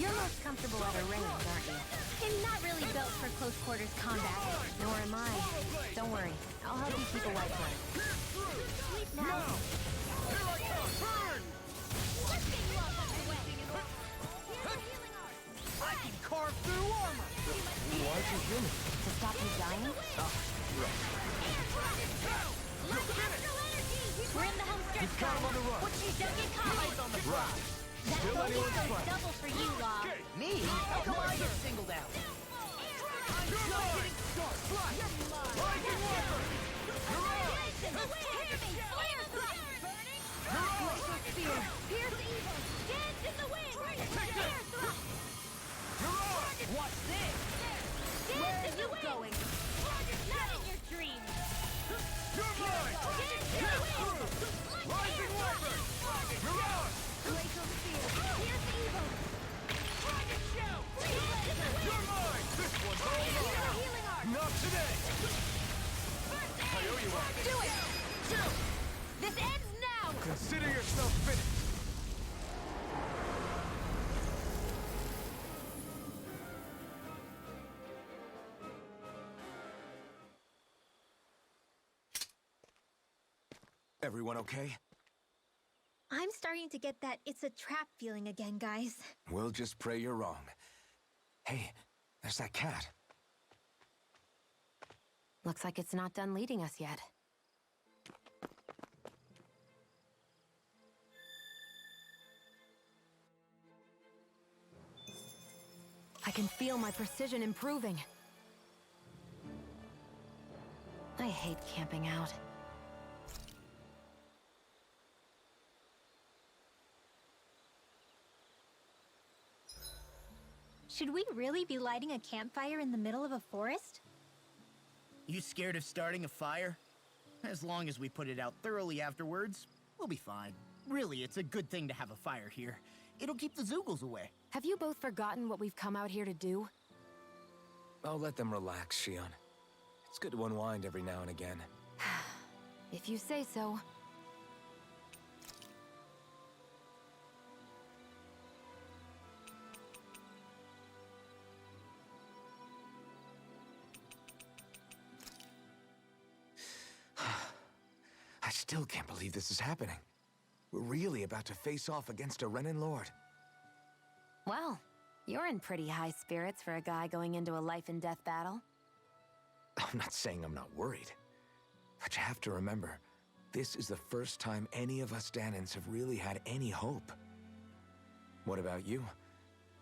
You're most comfortable at a range, aren't you? I'm not really built for close quarters combat. Nor am I. Don't worry. I'll help you keep a white one. Sleep now. Here I come! Burn! Let's get you all underway. Here's the healing art. I can carve through armor! Why'd you heal me? To stop you dying? Light astral energy! We're in the home stretch, You've got him on the run. What you don't get caught. Eyes on the prize! That Still goes anyone's fight. double for you, Law. Me? How come I get singled out? I'm just getting started! Rising Wiper! Dance in the wind! Air thrust! Glacial spear! Pierce evil! Dance in the wind! Air thrust! Watch this! Dance in the wind! Going? Not in your dreams! You're mine! Dance in the wind! Rising Wiper! Mirage! Glacial spear! Pierce evil! Dragon Shell! Dance in the wind! You're mine! This one's all Here's the mine! healing art! Not today! I owe you one. Do it! This ends now! Consider yourself finished! Everyone okay? I'm starting to get that it's a trap feeling again, guys. We'll just pray you're wrong. Hey, there's that cat. Looks like it's not done leading us yet. I can feel my precision improving. I hate camping out. Should we really be lighting a campfire in the middle of a forest? You scared of starting a fire? As long as we put it out thoroughly afterwards, we'll be fine. Really, it's a good thing to have a fire here. It'll keep the Zoogles away. Have you both forgotten what we've come out here to do? I'll let them relax, Shion. It's good to unwind every now and again. If you say so. I still can't believe this is happening. We're really about to face off against a Renin Lord. Well, you're in pretty high spirits for a guy going into a life-and-death battle. I'm not saying I'm not worried. But you have to remember, this is the first time any of us Danins have really had any hope. What about you?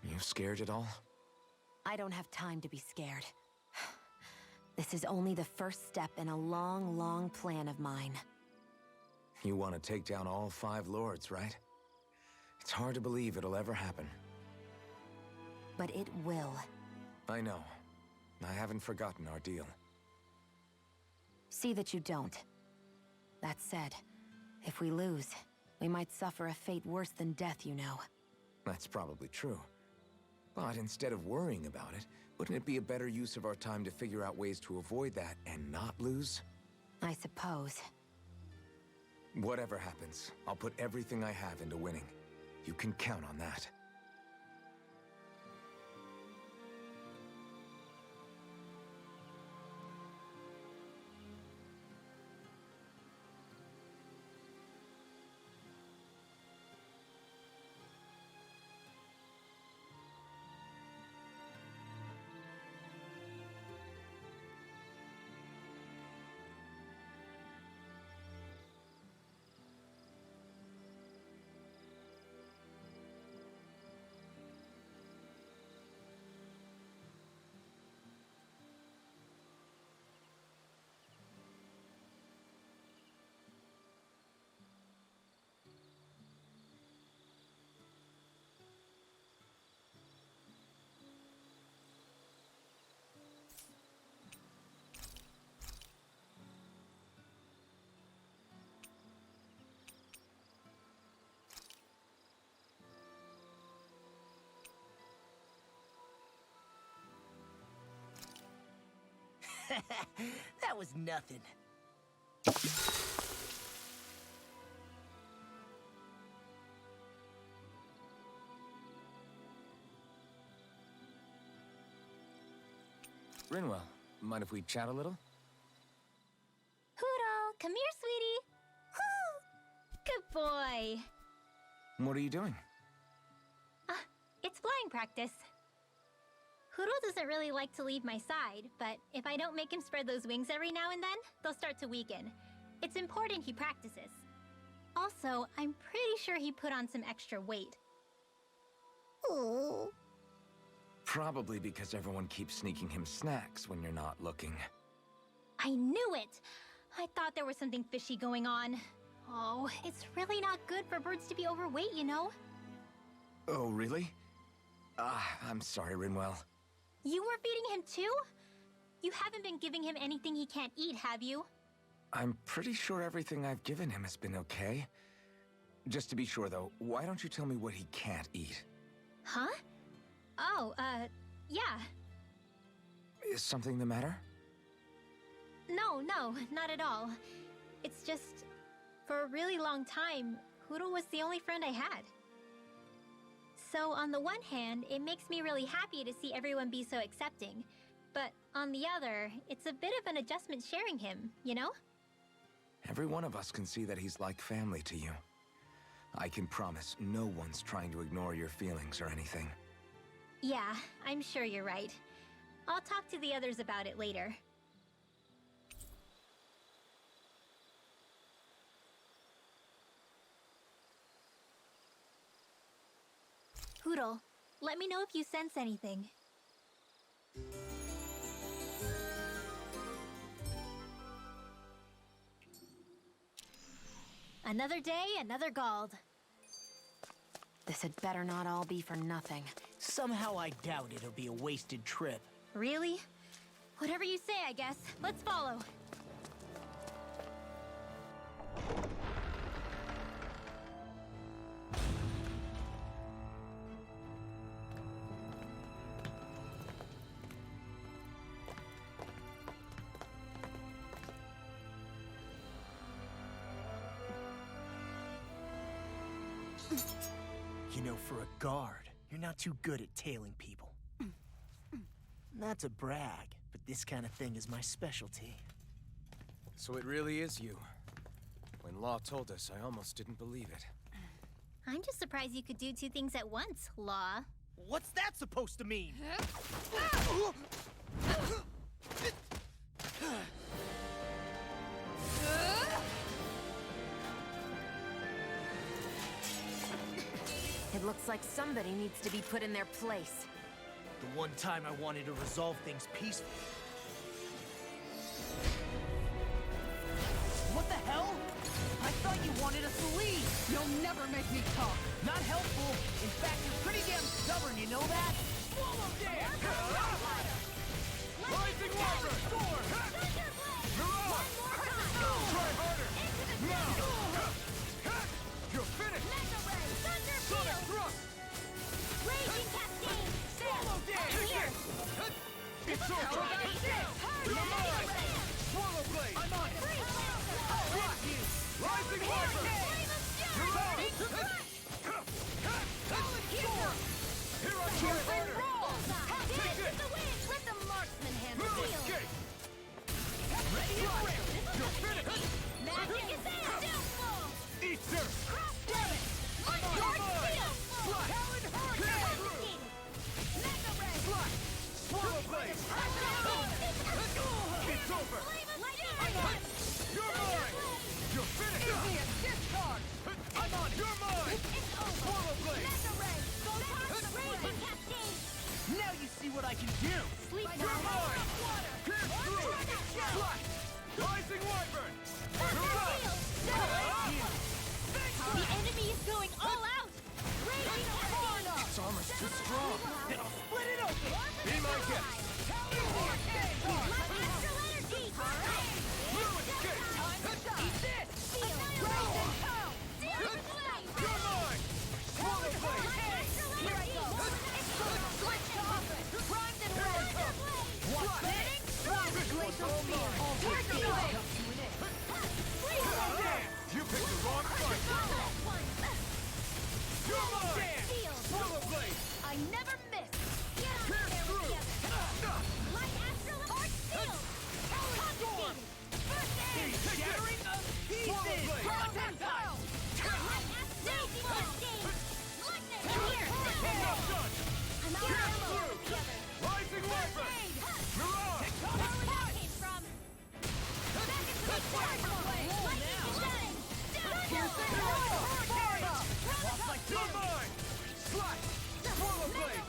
You scared at all? I don't have time to be scared. This is only the first step in a long, long plan of mine. You want to take down all 5 lords, right? It's hard to believe it'll ever happen. But it will. I know. I haven't forgotten our deal. See that you don't. That said, if we lose, we might suffer a fate worse than death, you know. That's probably true. But instead of worrying about it, wouldn't it be a better use of our time to figure out ways to avoid that and not lose? I suppose. Whatever happens, I'll put everything I have into winning. You can count on that. That was nothing. Rinwell, mind if we chat a little? Poodle, come here, sweetie. Good boy. What are you doing? It's flying practice. Poodle doesn't really like to leave my side, but if I don't make him spread those wings every now and then, they'll start to weaken. It's important he practices. Also, I'm pretty sure he put on some extra weight. Oh. Probably because everyone keeps sneaking him snacks when you're not looking. I knew it! I thought there was something fishy going on. Oh, it's really not good for birds to be overweight, you know? Oh, really? I'm sorry, Rinwell. You were feeding him too? You haven't been giving him anything he can't eat, have you? I'm pretty sure everything I've given him has been okay. Just to be sure, though, why don't you tell me what he can't eat? Huh? Oh, yeah. Is something the matter? No, not at all. It's just, for a really long time, Poodle was the only friend I had. So on the one hand, it makes me really happy to see everyone be so accepting. But on the other, it's a bit of an adjustment sharing him, you know? Every one of us can see that he's like family to you. I can promise no one's trying to ignore your feelings or anything. Yeah, I'm sure you're right. I'll talk to the others about it later. Poodle, let me know if you sense anything. Another day, another Gald. This had better not all be for nothing. Somehow I doubt it'll be a wasted trip. Really? Whatever you say, I guess. Let's follow. You know, for a guard, you're not too good at tailing people. Not to brag, but this kind of thing is my specialty. So it really is you. When Law told us, I almost didn't believe it. I'm just surprised you could do two things at once, Law. What's that supposed to mean? It looks like somebody needs to be put in their place. The one time I wanted to resolve things peacefully. What the hell? I thought you wanted us to leave! You'll never make me talk! Not helpful! In fact, you're pretty damn stubborn, you know that? Swallow dance! Rising Wyvern! Mirage! Try harder! Now! You're finished! Sonic thrust! Raging Cascade! Swallow dance! It's over! You're mine! Swallow blade! I'm on it! Rising Wyvern! You're out! Here I try harder! Take it! Let the marksman handle No it. escape! Ready to rail! You're finished! Magic is downfall. Eat dirt! Cross damage. You're mine! Slash! Talon hurricane. Mega ray. Slash! Swallow blade! It's over! You're mine! You're finished! Easy as discharge! I'm on it! You're mine! Swallow blade! Mega ray. Go toss the raging cascade. Now you see what I can do! Sleep You're now. mine! Pierce through! Slash! Rising Wyvern! You're out! The enemy is going all out! Raging Cascade! Its armor's too strong. Then I'll split it open! Be my guest! Astral energy. No escape! Eat this! You're mine! Swallow blade! Here I go. Switch to offense. Primed and ready. Watch that! This was Pieces! Content time! Rising Wyvern! Mirage! You're mine! Slash! Swallow blade!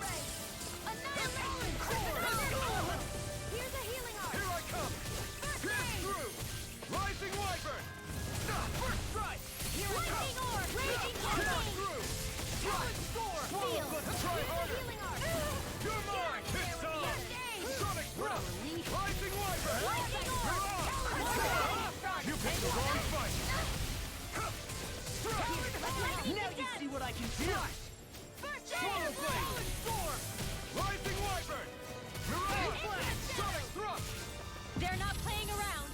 Here's a healing arm. Here I come! Pierce through! Rising Wyvern! First strike! Here it comes. Raging Pierce through! Strike! Swallow blade! Try harder! You're mine! It's on! Sonic breath! Rising Wyvern! Mirage! You picked the wrong fight! Now you see what I can do. Swallow blade! Storm! Rising Wyvern! Mirage! Sonic thrust! They're not playing around.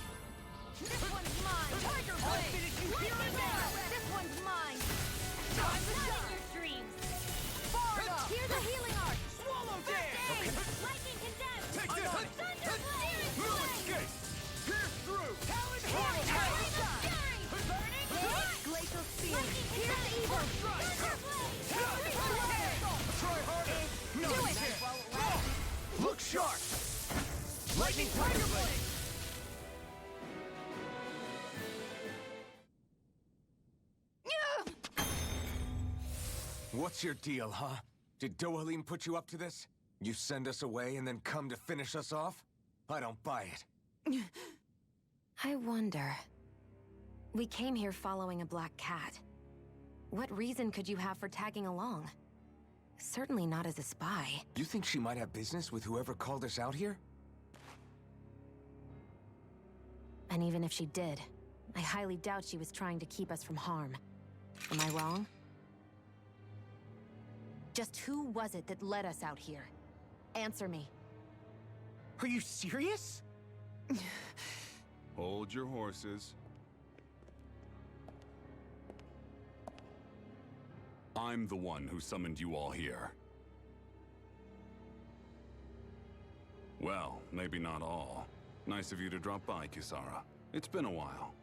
This one's mine. Tiger I'll blade! finish you here and now. This one's mine. Time to set your dreams. Far up. Here's a healing arc. Swallow dance! Lightning condemned. Take this! Thunder blade. No escape! Pierce through! Talon Swallow Fury. blade! Burning blade. Glacial spear. Here's evil. Thunder blade. Try harder! Do it. Look sharp! Lightning Tiger Blade! What's your deal, huh? Did Dohalim put you up to this? You send us away and then come to finish us off? I don't buy it. I wonder. We came here following a black cat. What reason could you have for tagging along? Certainly not as a spy. You think she might have business with whoever called us out here? And even if she did, I highly doubt she was trying to keep us from harm. Am I wrong? Just who was it that led us out here? Answer me. Are you serious? Hold your horses. I'm the one who summoned you all here. Well, maybe not all. Nice of you to drop by, Kisara. It's been a while.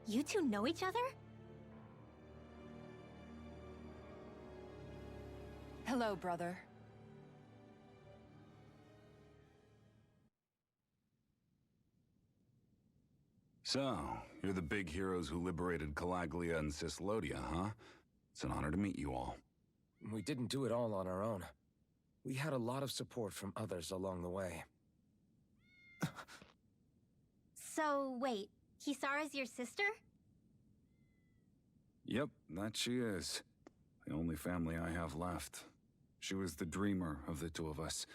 You two know each other? Hello, brother. So, you're the big heroes who liberated Calaglia and Cislodia, huh? It's an honor to meet you all. We didn't do it all on our own. We had a lot of support from others along the way. So, wait. Kisara's your sister? Yep, that she is. The only family I have left. She was the dreamer of the two of us,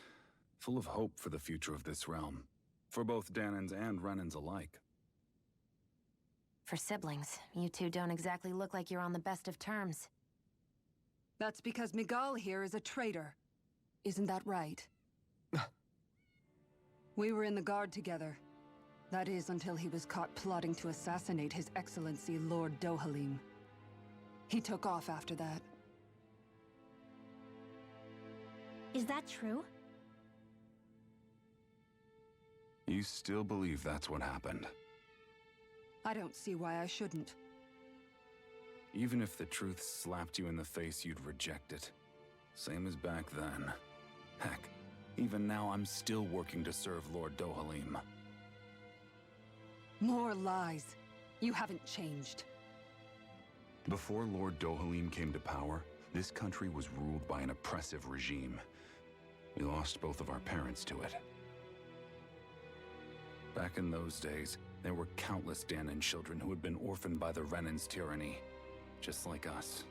full of hope for the future of this realm, for both Danans and Renans alike. For siblings, you two don't exactly look like you're on the best of terms. That's because Miguel here is a traitor. Isn't that right? We were in the Guard together. That is, until he was caught plotting to assassinate His Excellency Lord Dohalim. He took off after that. Is that true? You still believe that's what happened? I don't see why I shouldn't. Even if the truth slapped you in the face, you'd reject it. Same as back then. Heck, even now I'm still working to serve Lord Dohalim. More lies. You haven't changed. Before Lord Dohalim came to power, this country was ruled by an oppressive regime. We lost both of our parents to it. Back in those days, there were countless Danan children who had been orphaned by the Renan's tyranny, just like us.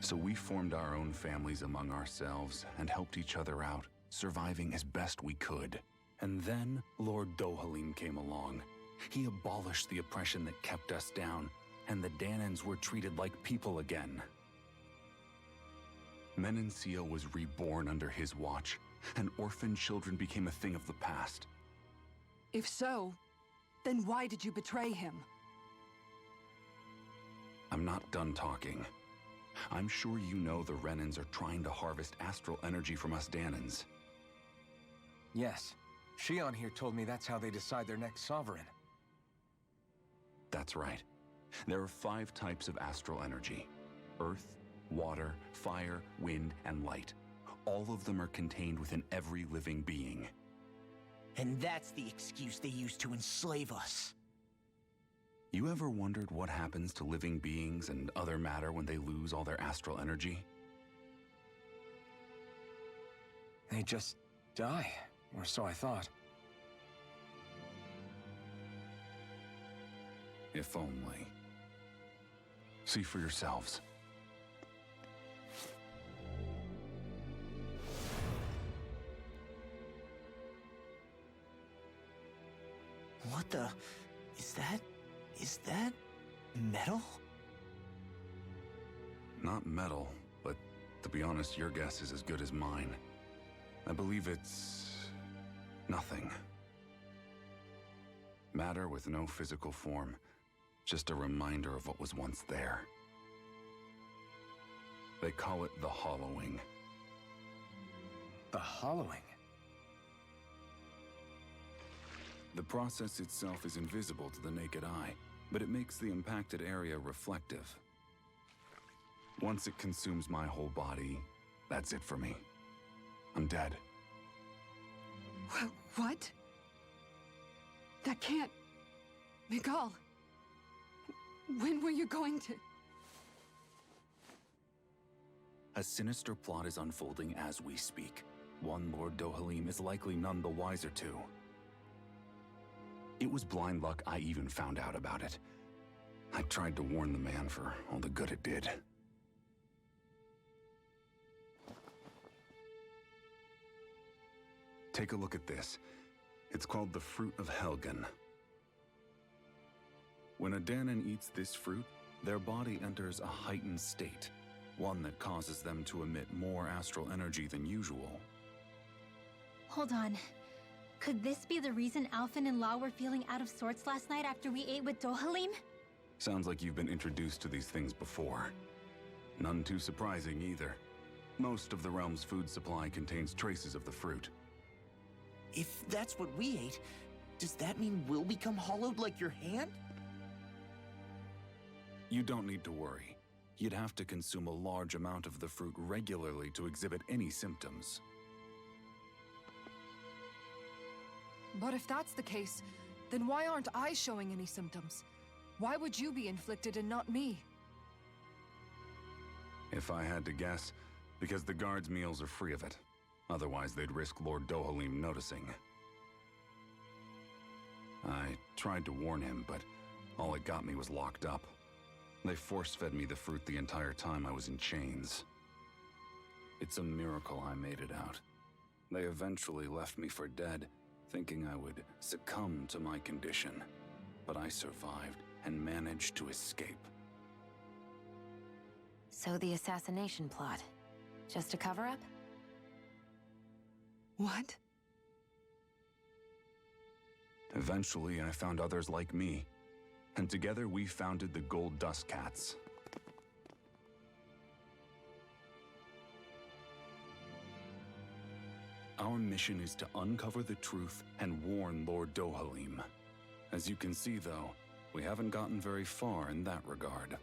So we formed our own families among ourselves and helped each other out, surviving as best we could. And then Lord Dohalim came along. He abolished the oppression that kept us down, and the Danans were treated like people again. Menancia was reborn under his watch, and orphaned children became a thing of the past. If so, then why did you betray him? I'm not done talking. I'm sure you know the Renans are trying to harvest astral energy from us Danans. Yes. Shion here told me that's how they decide their next sovereign. That's right. There are 5 types of astral energy: earth, water, fire, wind, and light. All of them are contained within every living being. And that's the excuse they use to enslave us. You ever wondered what happens to living beings and other matter when they lose all their astral energy? They just die, or so I thought. If only. See for yourselves. What the... Is that metal? Not metal, but to be honest, your guess is as good as mine. I believe it's... nothing. Matter with no physical form. Just a reminder of what was once there. They call it the hollowing. The hollowing? The process itself is invisible to the naked eye, but it makes the impacted area reflective. Once it consumes my whole body, that's it for me. I'm dead. What? That can't... Miguel, when were you going to... A sinister plot is unfolding as we speak. One Lord Dohalim is likely none the wiser to. It was blind luck I even found out about it. I tried to warn the man for all the good it did. Take a look at this. It's called the Fruit of Helgen. When a Danon eats this fruit, their body enters a heightened state, one that causes them to emit more astral energy than usual. Hold on. Could this be the reason Alphen and Lau were feeling out of sorts last night after we ate with Dohalim? Sounds like you've been introduced to these things before. None too surprising either. Most of the realm's food supply contains traces of the fruit. If that's what we ate, does that mean we'll become hollowed like your hand? You don't need to worry. You'd have to consume a large amount of the fruit regularly to exhibit any symptoms. But if that's the case, then why aren't I showing any symptoms? Why would you be inflicted and not me? If I had to guess, because the guards' meals are free of it. Otherwise, they'd risk Lord Dohalim noticing. I tried to warn him, but all it got me was locked up. They force-fed me the fruit the entire time I was in chains. It's a miracle I made it out. They eventually left me for dead, thinking I would succumb to my condition. But I survived and managed to escape. So the assassination plot, just a cover-up? What? Eventually, I found others like me, and together we founded the Gold Dust Cats. Our mission is to uncover the truth and warn Lord Dohalim. As you can see, though, we haven't gotten very far in that regard.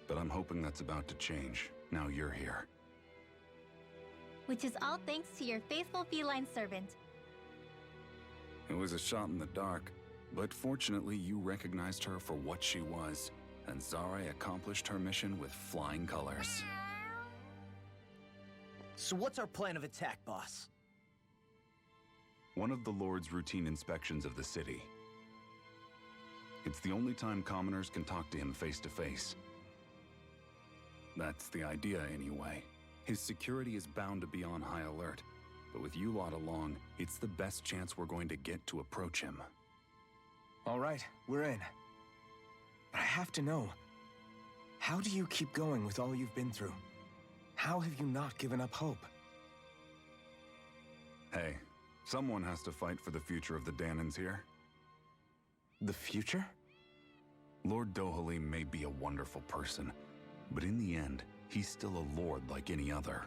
But I'm hoping that's about to change, now you're here. Which is all thanks to your faithful feline servant. It was a shot in the dark, but fortunately you recognized her for what she was, and Zare accomplished her mission with flying colors. So what's our plan of attack, boss? One of the Lord's routine inspections of the city. It's the only time commoners can talk to him face to face. That's the idea, anyway. His security is bound to be on high alert, but with you lot along, it's the best chance we're going to get to approach him. All right, we're in. But I have to know, how do you keep going with all you've been through? How have you not given up hope? Hey, someone has to fight for the future of the Danons here. The future? Lord Dohalim may be a wonderful person, but in the end, he's still a lord like any other.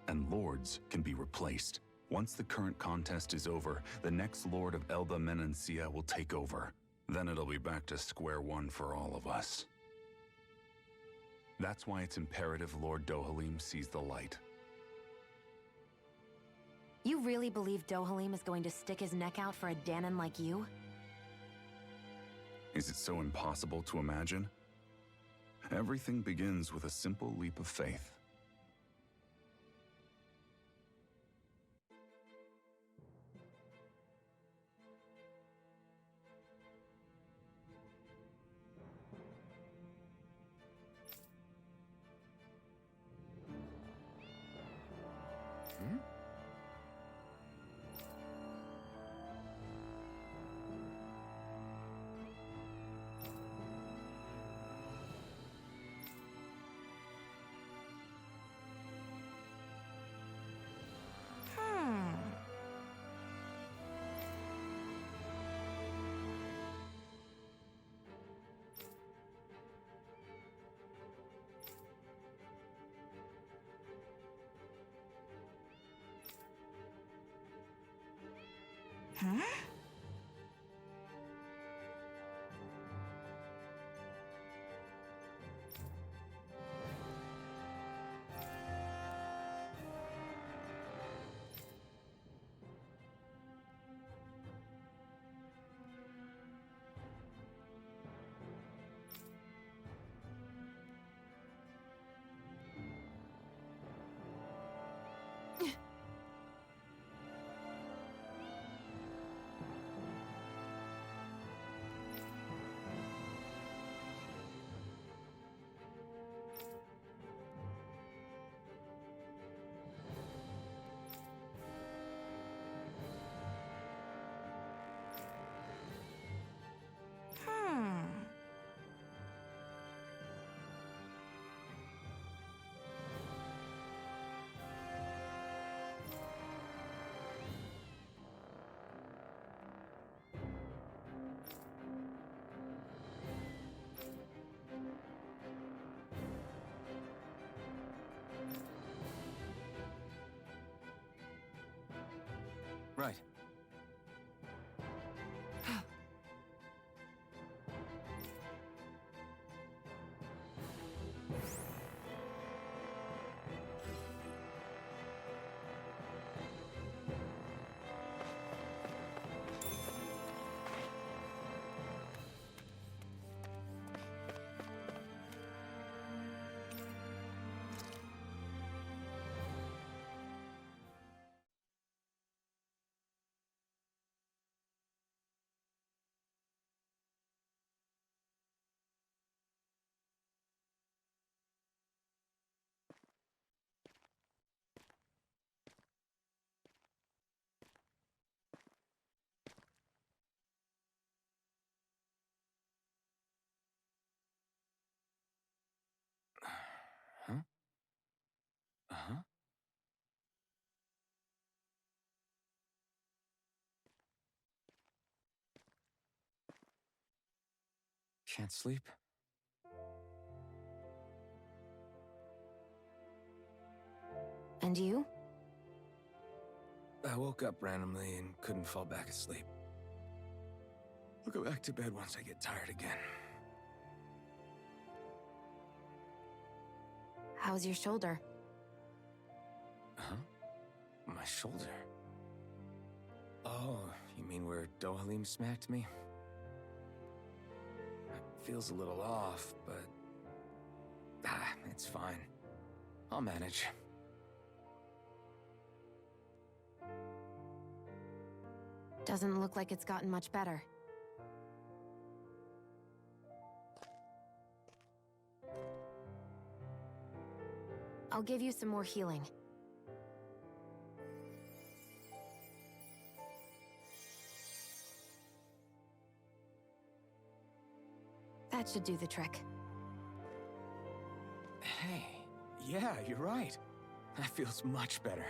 And lords can be replaced. Once the current contest is over, the next lord of Elba Menancia will take over. Then it'll be back to square one for all of us. That's why it's imperative Lord Dohalim sees the light. You really believe Dohalim is going to stick his neck out for a Danon like you? Is it so impossible to imagine? Everything begins with a simple leap of faith. Huh? Right. Huh? Uh-huh. Can't sleep? And you? I woke up randomly and couldn't fall back asleep. I'll go back to bed once I get tired again. How's your shoulder? Huh? My shoulder? Oh, you mean where Dohalim smacked me? It feels a little off, but... it's fine. I'll manage. Doesn't look like it's gotten much better. I'll give you some more healing. That should do the trick. Hey, yeah, you're right. That feels much better.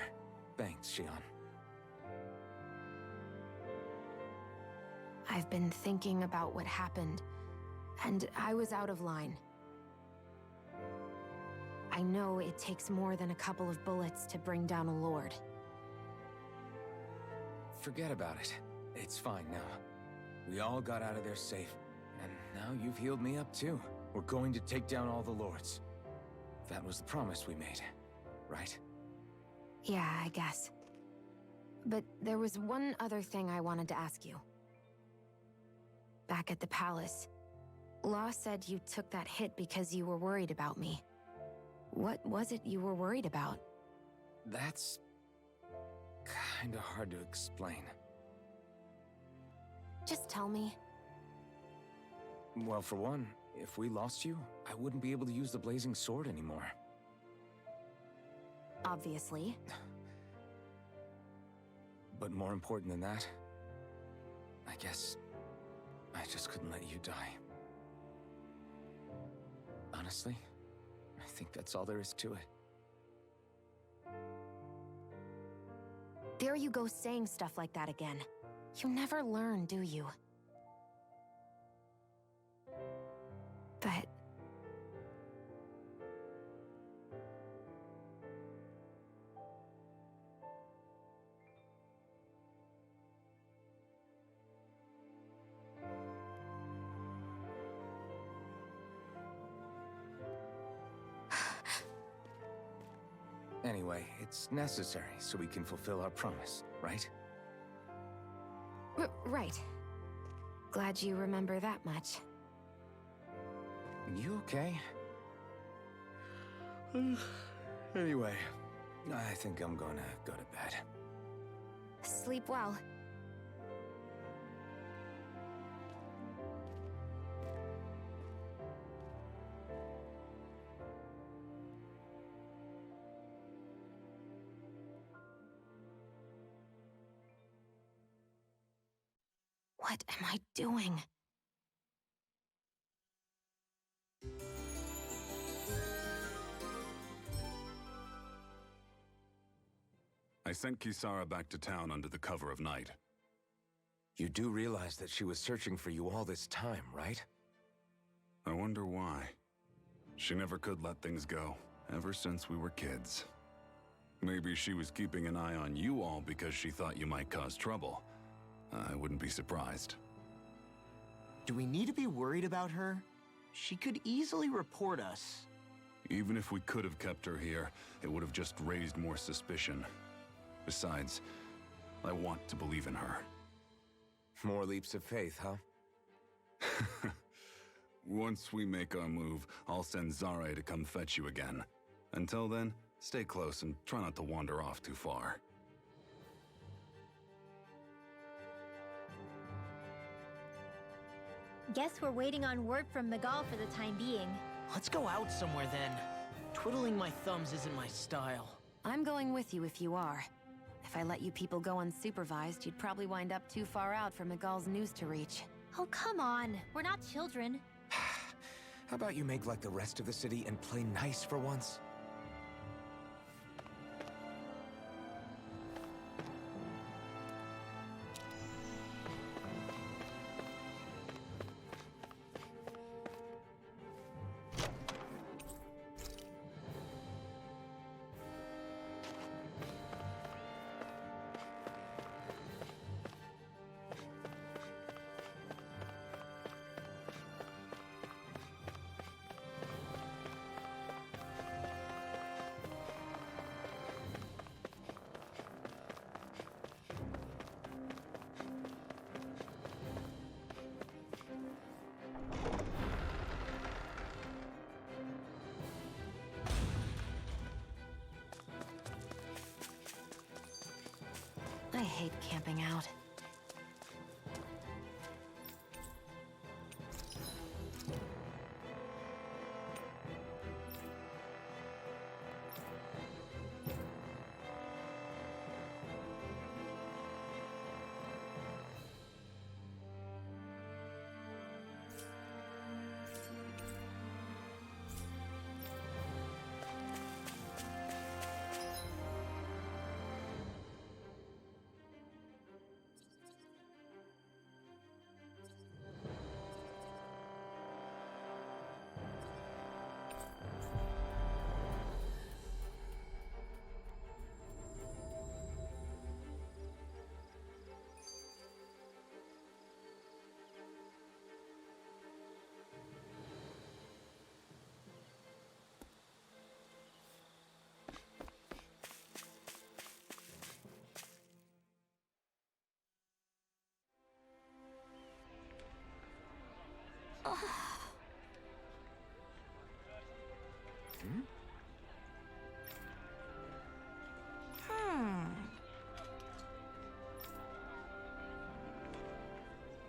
Thanks, Shion. I've been thinking about what happened, and I was out of line. I know it takes more than a couple of bullets to bring down a lord. Forget about it. It's fine now. We all got out of there safe, and now you've healed me up too. We're going to take down all the lords. That was the promise we made, right? Yeah, I guess. But there was one other thing I wanted to ask you. Back at the palace, Law said you took that hit because you were worried about me. What was it you were worried about? That's kinda hard to explain. Just tell me. Well, for one, if we lost you, I wouldn't be able to use the blazing sword anymore. Obviously. But more important than that, I guess I just couldn't let you die. Honestly, I think that's all there is to it. There you go saying stuff like that again. You never learn, do you? But... Anyway, it's necessary so we can fulfill our promise, right? Right. Glad you remember that much. You okay? Anyway, I think I'm gonna go to bed. Sleep well. What am I doing? I sent Kisara back to town under the cover of night. You do realize that she was searching for you all this time, right? I wonder why. She never could let things go, ever since we were kids. Maybe she was keeping an eye on you all because she thought you might cause trouble. I wouldn't be surprised. Do we need to be worried about her? She could easily report us. Even if we could have kept her here, it would have just raised more suspicion. Besides, I want to believe in her. More leaps of faith, huh? Once we make our move, I'll send Zare to come fetch you again. Until then, stay close and try not to wander off too far. Guess we're waiting on word from Miguel for the time being. Let's go out somewhere then. Twiddling my thumbs isn't my style. I'm going with you if you are. If I let you people go unsupervised, you'd probably wind up too far out for Miguel's news to reach. Oh, come on. We're not children. How about you make like the rest of the city and play nice for once? I hate camping out.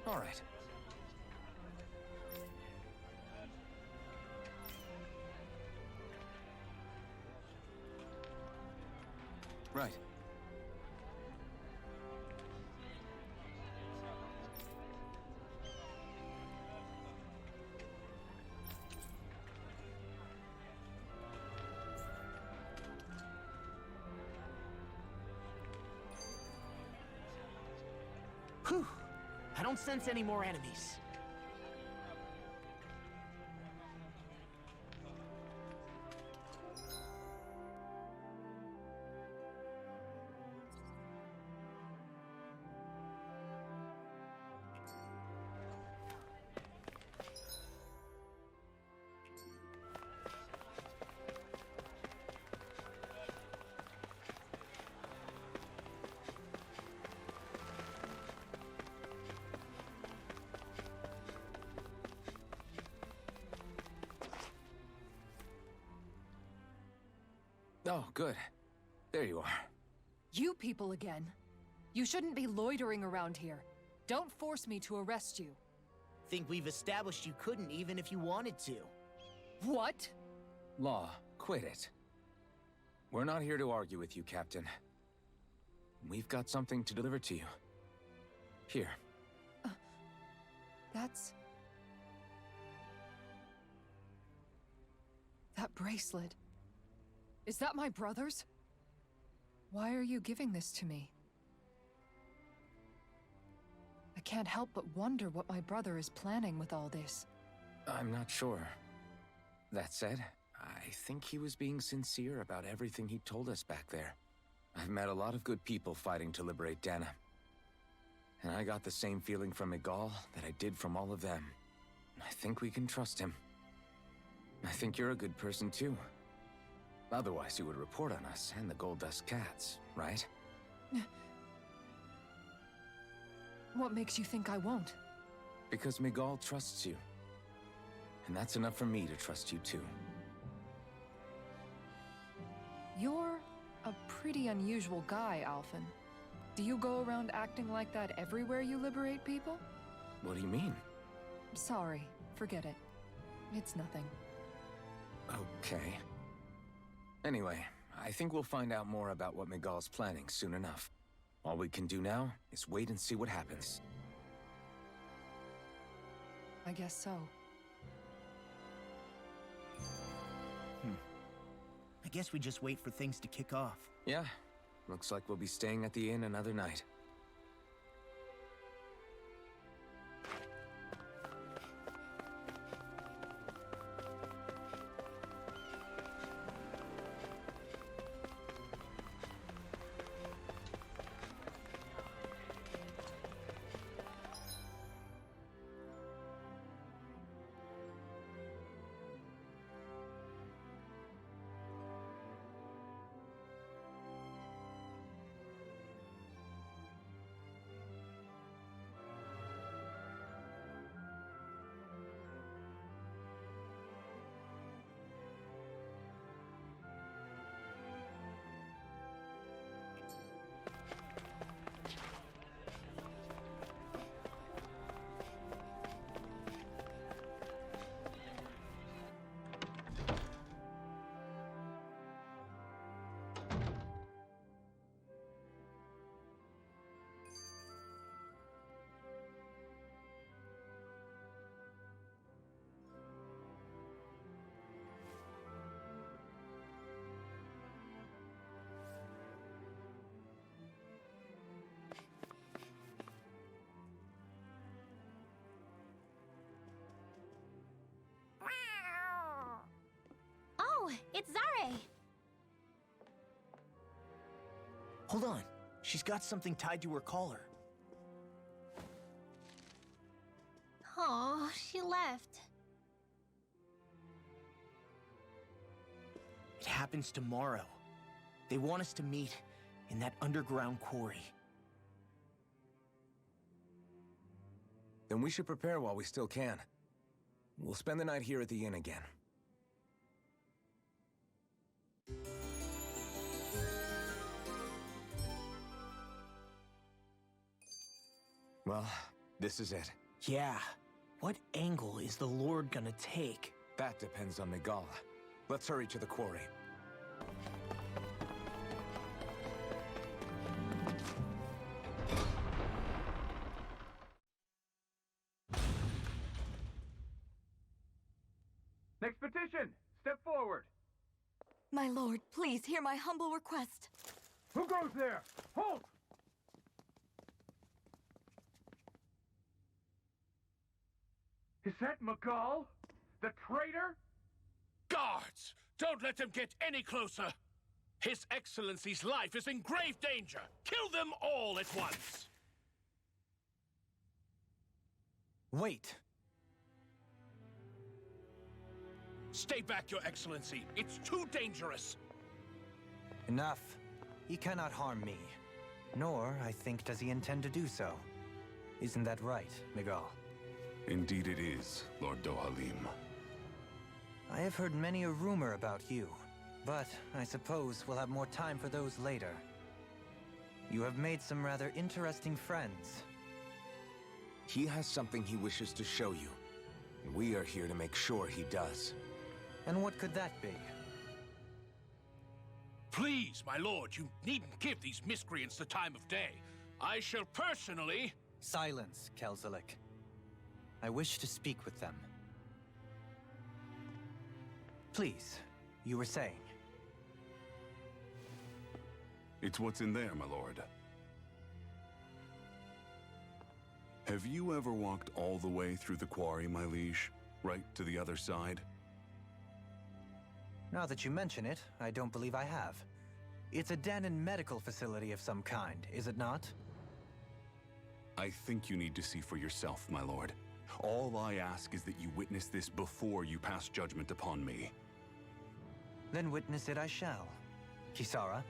All right. Right. Whew. I don't sense any more enemies. Oh, good. There you are. You people again. You shouldn't be loitering around here. Don't force me to arrest you. Think we've established you couldn't even if you wanted to. What? Law, quit it. We're not here to argue with you, Captain. We've got something to deliver to you. Here. That's... That bracelet. Is that my brother's? Why are you giving this to me? I can't help but wonder what my brother is planning with all this. I'm not sure. That said, I think he was being sincere about everything he told us back there. I've met a lot of good people fighting to liberate Dana. And I got the same feeling from Miguel that I did from all of them. I think we can trust him. I think you're a good person too. Otherwise, you would report on us and the Gold Dust Cats, right? What makes you think I won't? Because Miguel trusts you. And that's enough for me to trust you too. You're a pretty unusual guy, Alphen. Do you go around acting like that everywhere you liberate people? What do you mean? Sorry, forget it. It's nothing. Okay. Anyway, I think we'll find out more about what Miguel's planning soon enough. All we can do now is wait and see what happens. I guess so. I guess we just wait for things to kick off. Yeah, looks like we'll be staying at the inn another night. Oh, it's Zare! Hold on. She's got something tied to her collar. Oh, she left. It happens tomorrow. They want us to meet in that underground quarry. Then we should prepare while we still can. We'll spend the night here at the inn again. Well, this is it. Yeah. What angle is the Lord gonna take? That depends on Miguel. Let's hurry to the quarry. Next petition! Step forward! My lord, please hear my humble request. Who goes there? Halt! Is that Miguel? The traitor? Guards! Don't let them get any closer! His Excellency's life is in grave danger! Kill them all at once! Wait! Stay back, Your Excellency! It's too dangerous! Enough. He cannot harm me. Nor, I think, does he intend to do so. Isn't that right, Miguel? Indeed it is, Lord Dohalim. I have heard many a rumor about you, but I suppose we'll have more time for those later. You have made some rather interesting friends. He has something he wishes to show you. And we are here to make sure he does. And what could that be? Please, my lord, you needn't give these miscreants the time of day. I shall personally... Silence, Kelzelik. I wish to speak with them. Please, you were saying. It's what's in there, my lord. Have you ever walked all the way through the quarry, my liege? Right to the other side? Now that you mention it, I don't believe I have. It's a Danon medical facility of some kind, is it not? I think you need to see for yourself, my lord. All I ask is that you witness this before you pass judgment upon me. Then witness it I shall. Kisara,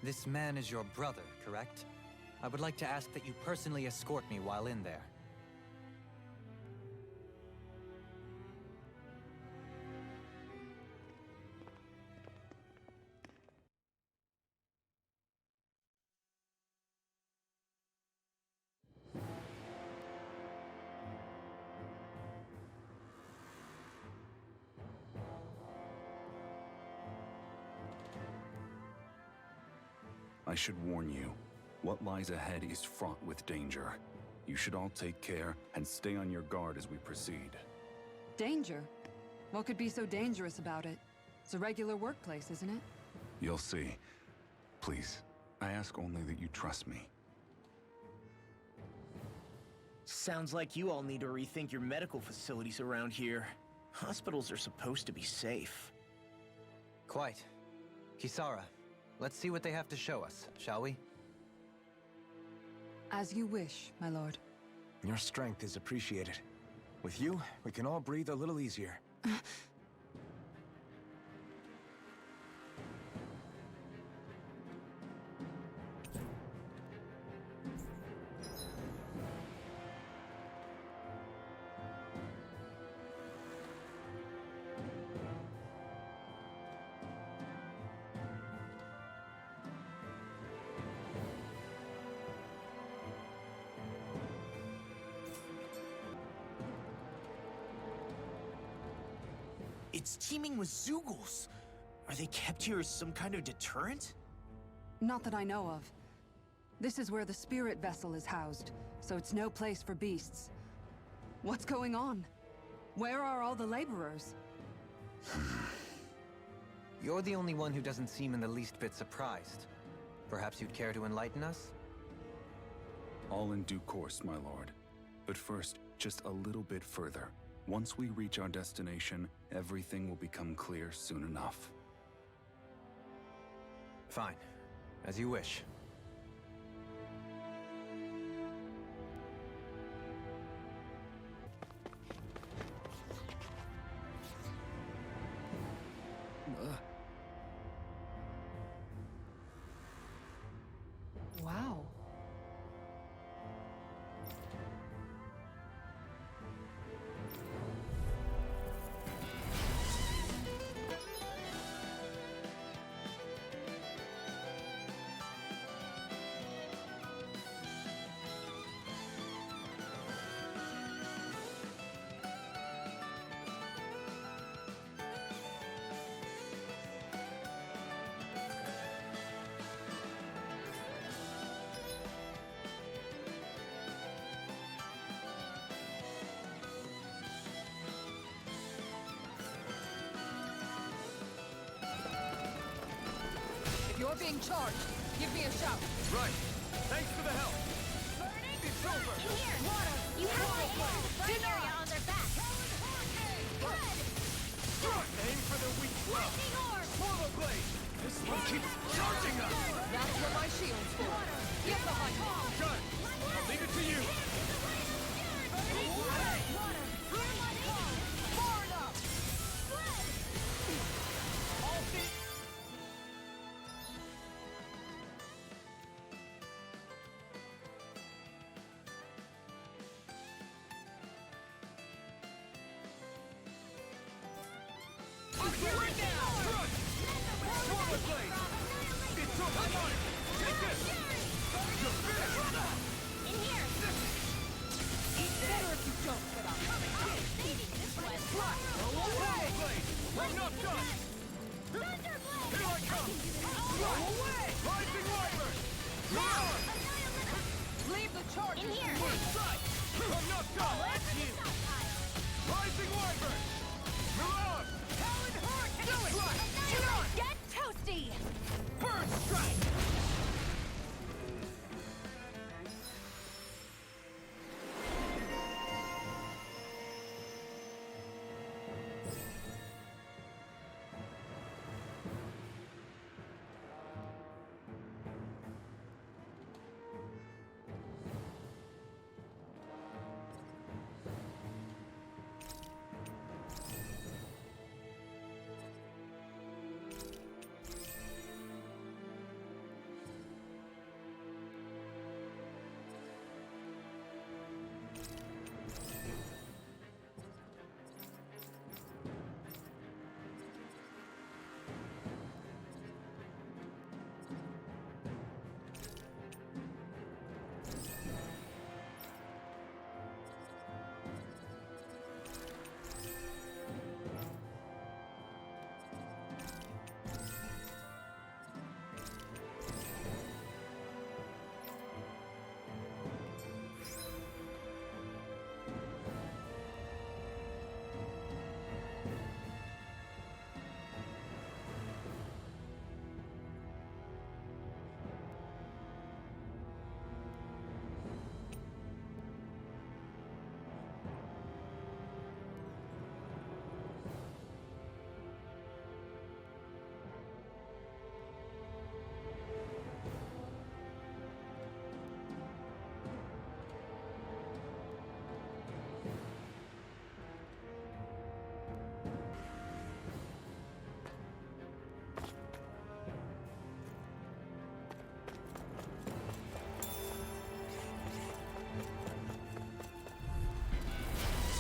this man is your brother, correct? I would like to ask that you personally escort me while in there. I should warn you, what lies ahead is fraught with danger. You should all take care and stay on your guard as we proceed. Danger? What could be so dangerous about it? It's a regular workplace, isn't it? You'll see. Please, I ask only that you trust me. Sounds like you all need to rethink your medical facilities around here. Hospitals are supposed to be safe. Quite. Kisara, let's see what they have to show us, shall we? As you wish, my lord. Your strength is appreciated. With you, we can all breathe a little easier. It's teeming with Zeugles. Are they kept here as some kind of deterrent? Not that I know of. This is where the spirit vessel is housed, so it's no place for beasts. What's going on? Where are all the laborers? You're the only one who doesn't seem in the least bit surprised. Perhaps you'd care to enlighten us? All in due course, my lord. But first, just a little bit further. Once we reach our destination, everything will become clear soon enough. Fine. As you wish. Wow. being charged. Give me a shout. Right. Thanks for the help. It's over. In here! Water! You have my burn area on their back! Good! Aim for the weak spot. Lightning orb! Portal blade. This one keeps charging us. That's what my shield's for. Get behind me. Done. I'll leave it to you. Far enough! All things. Right now! Run! Portal blade. It's over. Take this. You're finished. In here! Better if you don't get up. Saving this one! Portal blade. I'm not done. Thunderblade! Here I come. Go away. Rising wyvern. Now! Leave the charge. In here! First strike. I'm not done. That's you! Rising wyvern. Mirage. Talon hurricane. Do it! Strike. Get toasty! Burn strike.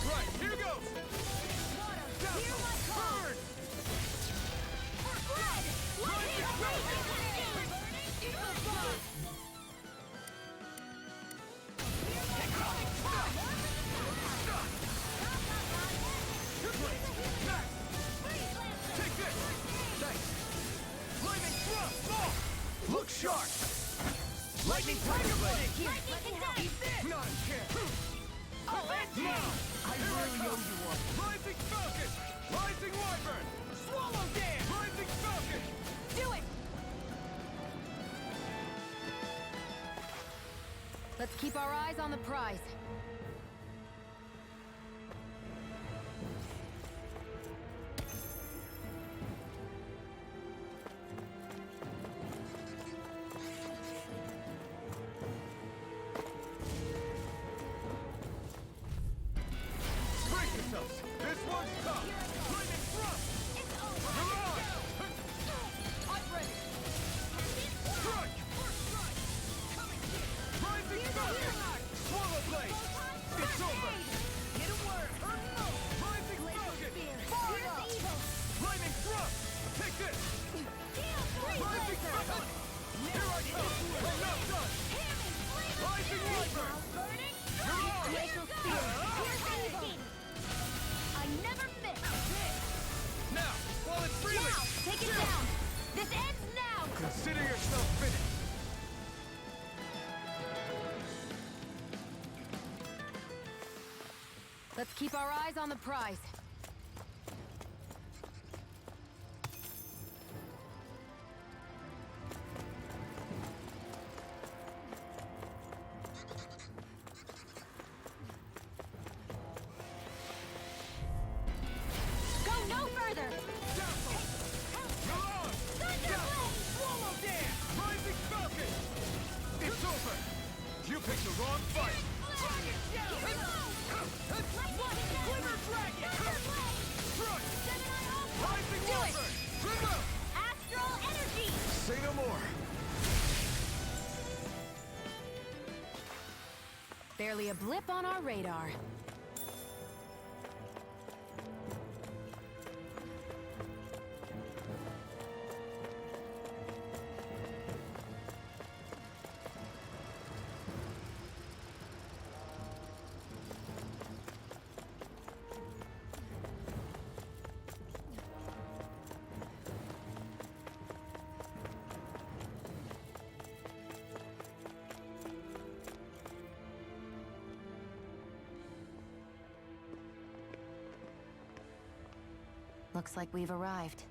Right, here goes! Hear my call! Burn! Red! Lightning Eagle Bomb! Take this! Thanks! Lightning thrust! Off! Look sharp! Lightning tiger blade! Lightning condense! Not a chance! Oh, that's Now! it! I really owe you one! Rising falcon! Rising wyvern! Swallow dance! Rising falcon! Do it! Let's keep our eyes on the prize. Brace yourselves! This one's tough! Lightning thrust! It's over! Mirage! I'm ready. Strike! Rising falcon! Swallow blade! It's over! Get a word! Rising falcon! Here's the evil! Lightning thrust! Take this! Rising falcon! Here I come! I'm not done! Rising wyvern! Mirage! Glacial spear! Here's the evil! I never miss! Now, while it's freely! Now! Take it down! This ends now! Consider yourself finished! Let's keep our eyes on the prize. picked the wrong fight! Dragon Shadow! Glimmer Dragon! Rising Do it! Warfare! Astral Energy! Say no more. Barely a blip on our radar. Looks like we've arrived.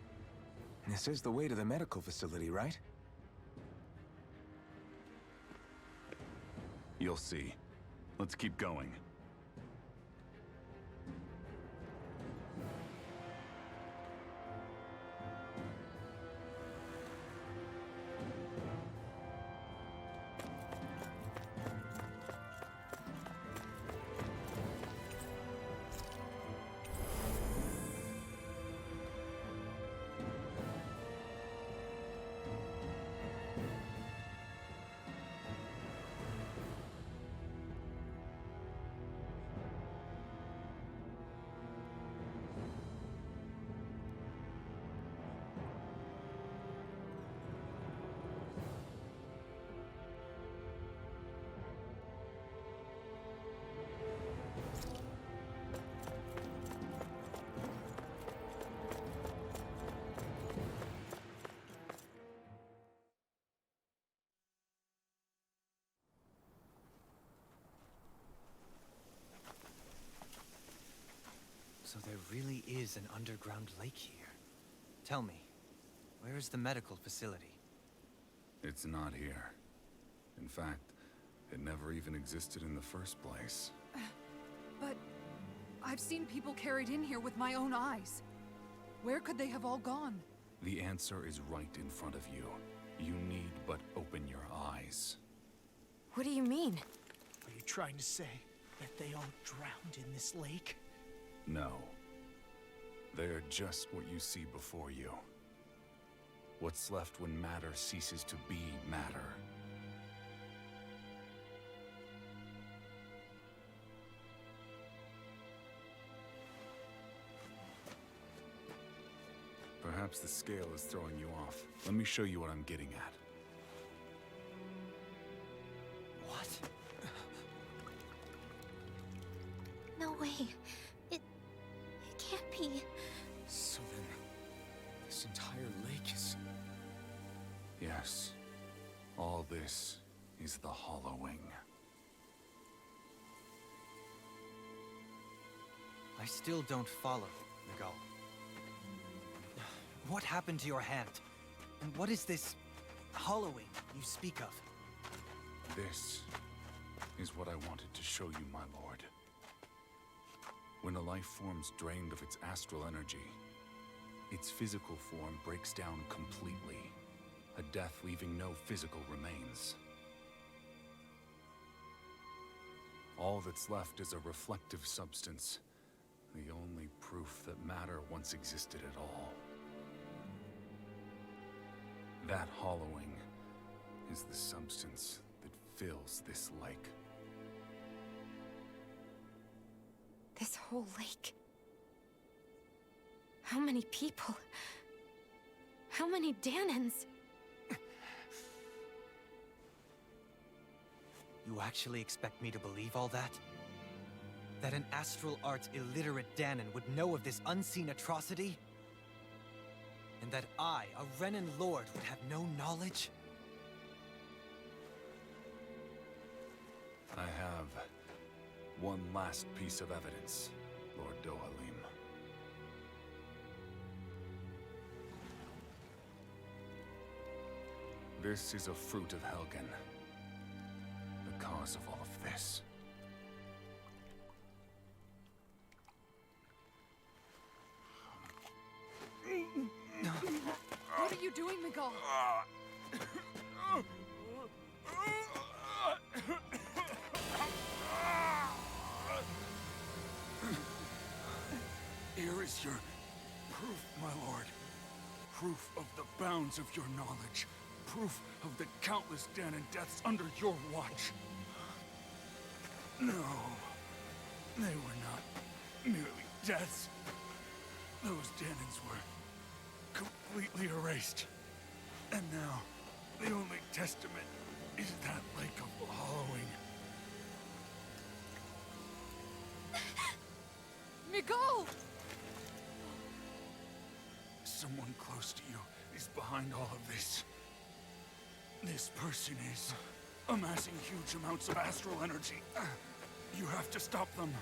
This is the way to the medical facility, right? You'll see. Let's keep going. So there really is an underground lake here. Tell me, where is the medical facility? It's not here. In fact, it never even existed in the first place. But I've seen people carried in here with my own eyes. Where could they have all gone? The answer is right in front of you. You need but open your eyes. What do you mean? Are you trying to say that they all drowned in this lake? No. They're just what you see before you. What's left when matter ceases to be matter. Perhaps the scale is throwing you off. Let me show you what I'm getting at. What? No way. It can't be. So then, this entire lake is... Yes. All this is the hollowing. I still don't follow, Miguel. What happened to your hand? And what is this hollowing you speak of? This is what I wanted to show you, my lord. When a life form's drained of its astral energy, its physical form breaks down completely, a death leaving no physical remains. All that's left is a reflective substance, the only proof that matter once existed at all. That hollowing is the substance that fills this lake. This whole lake. How many people? How many Danans? You actually expect me to believe all that? That an astral arts illiterate Danon would know of this unseen atrocity? And that I, a Renan lord, would have no knowledge? I have one last piece of evidence, Lord Dohalim. This is a fruit of Helgen. The cause of all of this. What are you doing, Miguel? Here is your proof, my lord. Proof of the bounds of your knowledge. Proof of the countless Danon deaths under your watch. No, they were not merely deaths. Those Danons were completely erased. And now, the only testament is that lake of hollowing. Miguel! Someone close to you is behind all of this. This person is amassing huge amounts of astral energy. You have to stop them.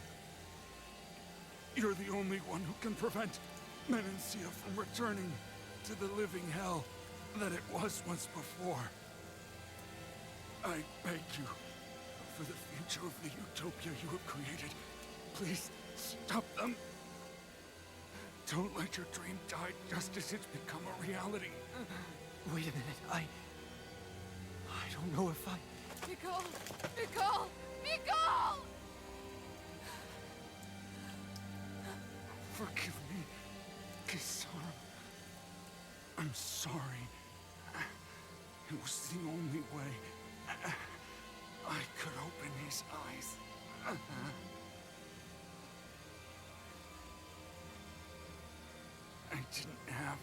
You're the only one who can prevent Menancia from returning to the living hell that it was once before. I beg you, for the future of the utopia you have created, please stop them. Don't let your dream die just as it's become a reality. Wait a minute, I don't know if I... Miguel! Miguel! Miguel! Forgive me, Kisara. I'm sorry. It was the only way I could open his eyes. I didn't have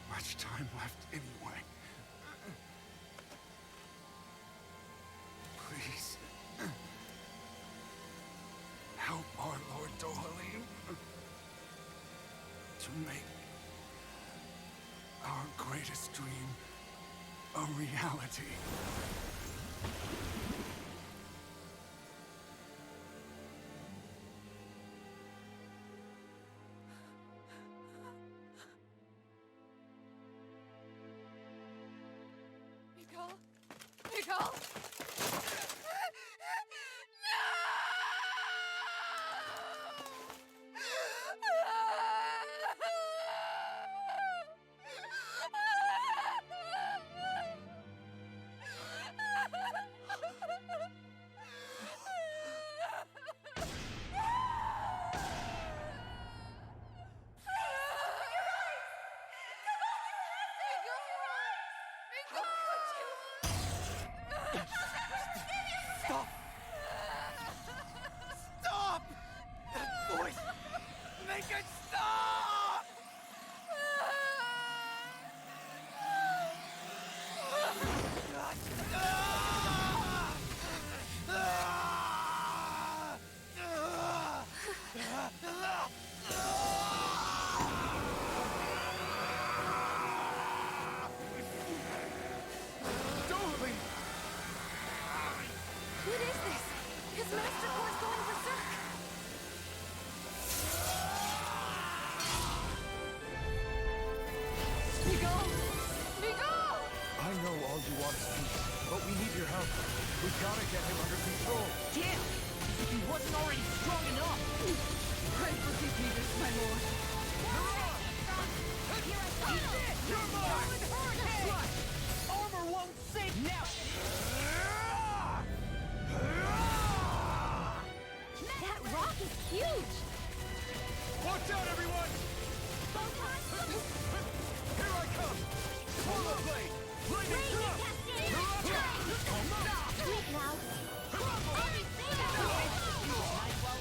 much time left anyway. Please, help our Lord Dohalim to make our greatest dream a reality. Miguel! Miguel! Stop! Stop! That voice! Make it stop! What is this? His Master Core's going berserk! Miguel! Miguel! I know all you want is peace, but we need your help. We gotta get him under control. Damn! As if he wasn't already strong enough! Pray forgive me this, my lord. You're mine! Armor won't save now! That rock is huge! Watch out, everyone! Here I come! Swallow blade! Lightning thrust! Sweet now! Crumble!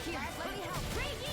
Here, let me help!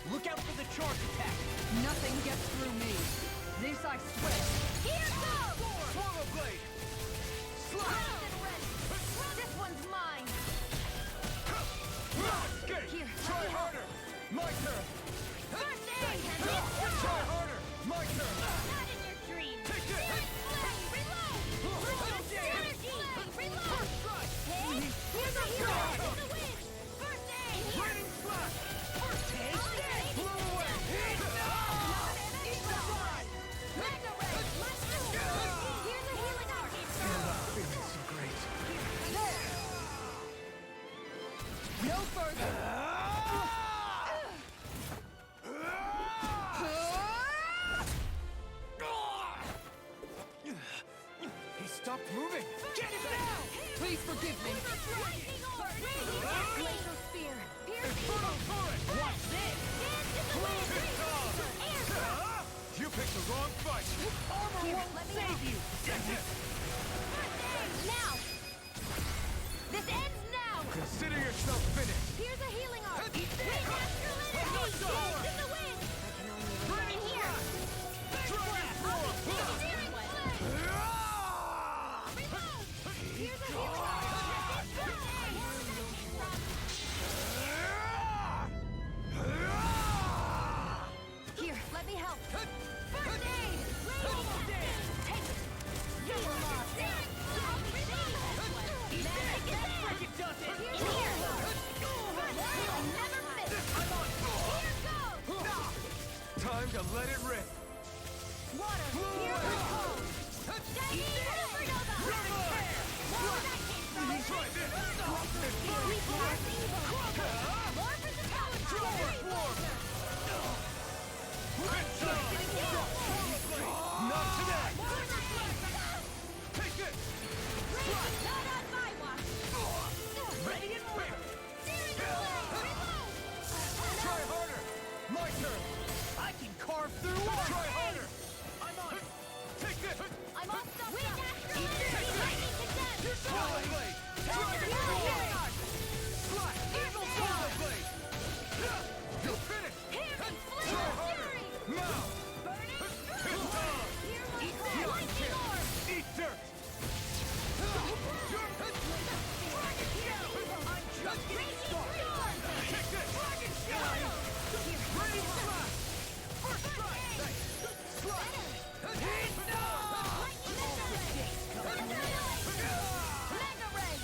Look out for the charge attack! Nothing gets through me. This I swear. Here goes! Swallow blade! Slide! This one's mine! Escape! Here, Try harder! My turn! First aid! Try harder! My turn! Not in your dreams! Take it! Flame! Reload! Energy! Reload! First strike! Hit! Here's a hero! In the wind! First aid! Lightning slash! First aid! Blow away! Eat the ride! Mega ray! Let's go! Here's a healing arc! Feeling so great. no further. He stopped moving! Get him down! Please forgive me. Lightning orb! Laser spear. Infernal turret! Watch this! Dance in the wind! Air drop! You picked the wrong fight! Armor won't save you. Get it! First aid! Now! This ends now! Consider yourself finished! Here's a healing arc! Wind astral energy! Dance in the wind! Burn it here! Dragon form! Searing flame! Reload! Here's a healing arc! First aid! Here, let me help. First aid! Take it! Heal off! Searing flame! Magic is there! In here! He'll never miss! Here goes! Time to let it rip! Water! Here goes! Shiny supernova! Where that came from! Try this! We force evil! More for the power! Not today! Take it! Not on my watch! Ready and whip! Searing flame! Reload! Try harder! My turn! I can carve through water! Try harder! I'm on it! Take this! I'm all stuck! Wind astral energy! Lightning condensed! Swallow blade! Dragon form! Slash! Evil swallow blade! You're finished! Here in Try flame! harder! Fury! Now! Burning! Here Eat like lightning orb! Eat dirt! I'm just getting started! Take this! Dragon shine! Ready slash! First strike! Slash! Hit! Mega ray!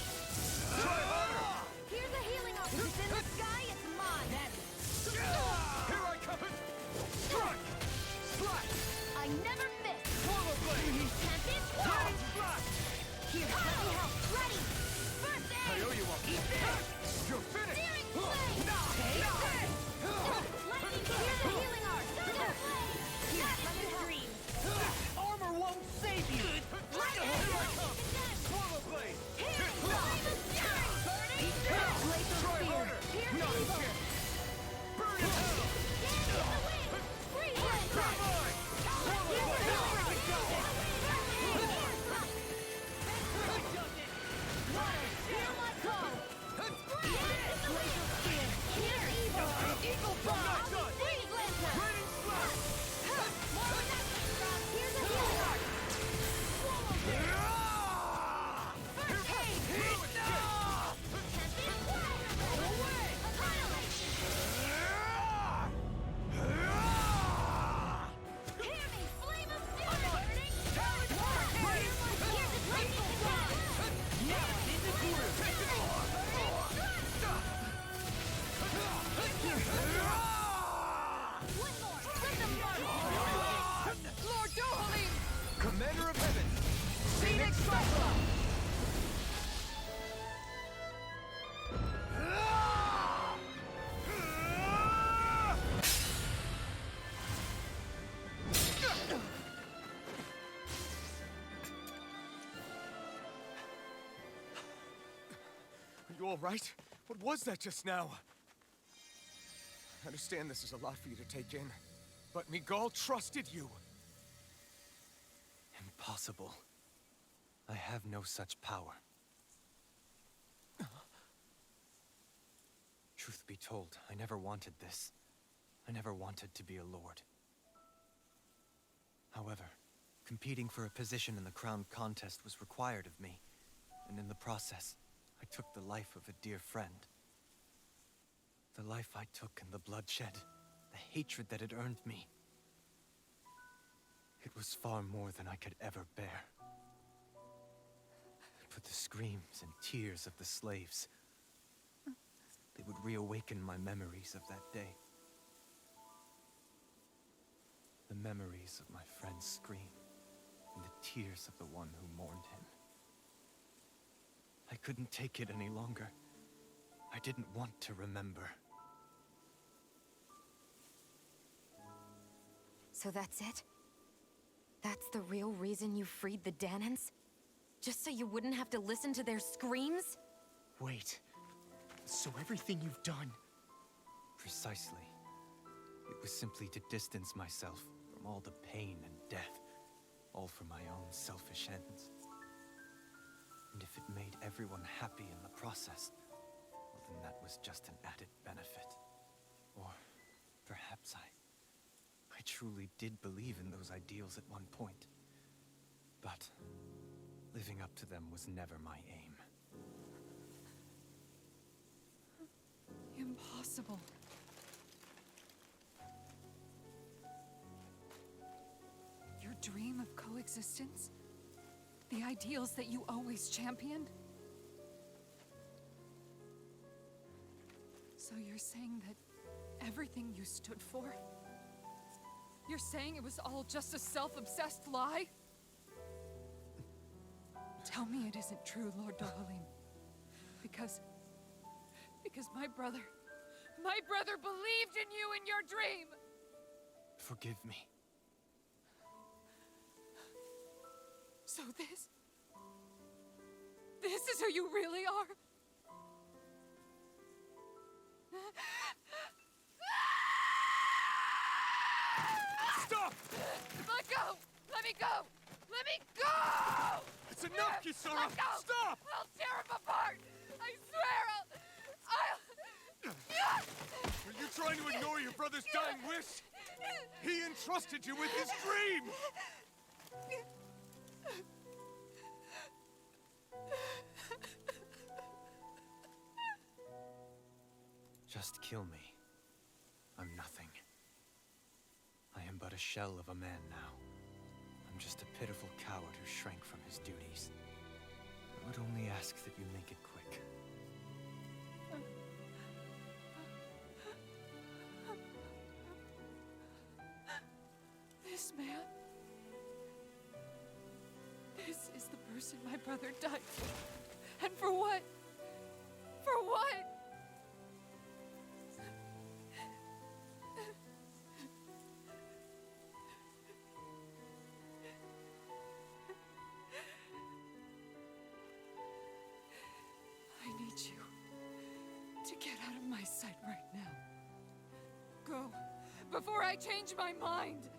Are you all right? What was that just now? I understand this is a lot for you to take in, but Miguel trusted you. Impossible. I have no such power. Truth be told, I never wanted this. I never wanted to be a lord. However, competing for a position in the crown contest was required of me, and in the process, I took the life of a dear friend. The life I took in the bloodshed, the hatred that it earned me. It was far more than I could ever bear. But the screams and tears of the slaves, they would reawaken my memories of that day. The memories of my friend's scream, and the tears of the one who mourned him. I couldn't take it any longer. I didn't want to remember. So that's it? That's the real reason you freed the Danans? Just so you wouldn't have to listen to their screams? Wait. So everything you've done... Precisely. It was simply to distance myself from all the pain and death, all for my own selfish ends. And if it made everyone happy in the process, well then that was just an added benefit. Or perhaps I truly did believe in those ideals at one point. But living up to them was never my aim. Impossible. Your dream of coexistence? The ideals that you always championed? So you're saying that everything you stood for? You're saying it was all just a self-obsessed lie? Tell me it isn't true, Lord Dohalim. Because my brother believed in you in your dream! Forgive me. So this is who you really are? Stop! Let go! Let me go! Let me go! It's enough, Kisara! Let go! Stop! I'll tear him apart! I swear I'll... Are you trying to ignore your brother's dying wish? He entrusted you with his dream! Just kill me. I'm nothing. I am but a shell of a man now. I'm just a pitiful coward who shrank from his duties. I would only ask that you make it quick. This man... This is the person my brother died for. And for what? For what? I need you to get out of my sight right now. Go, before I change my mind!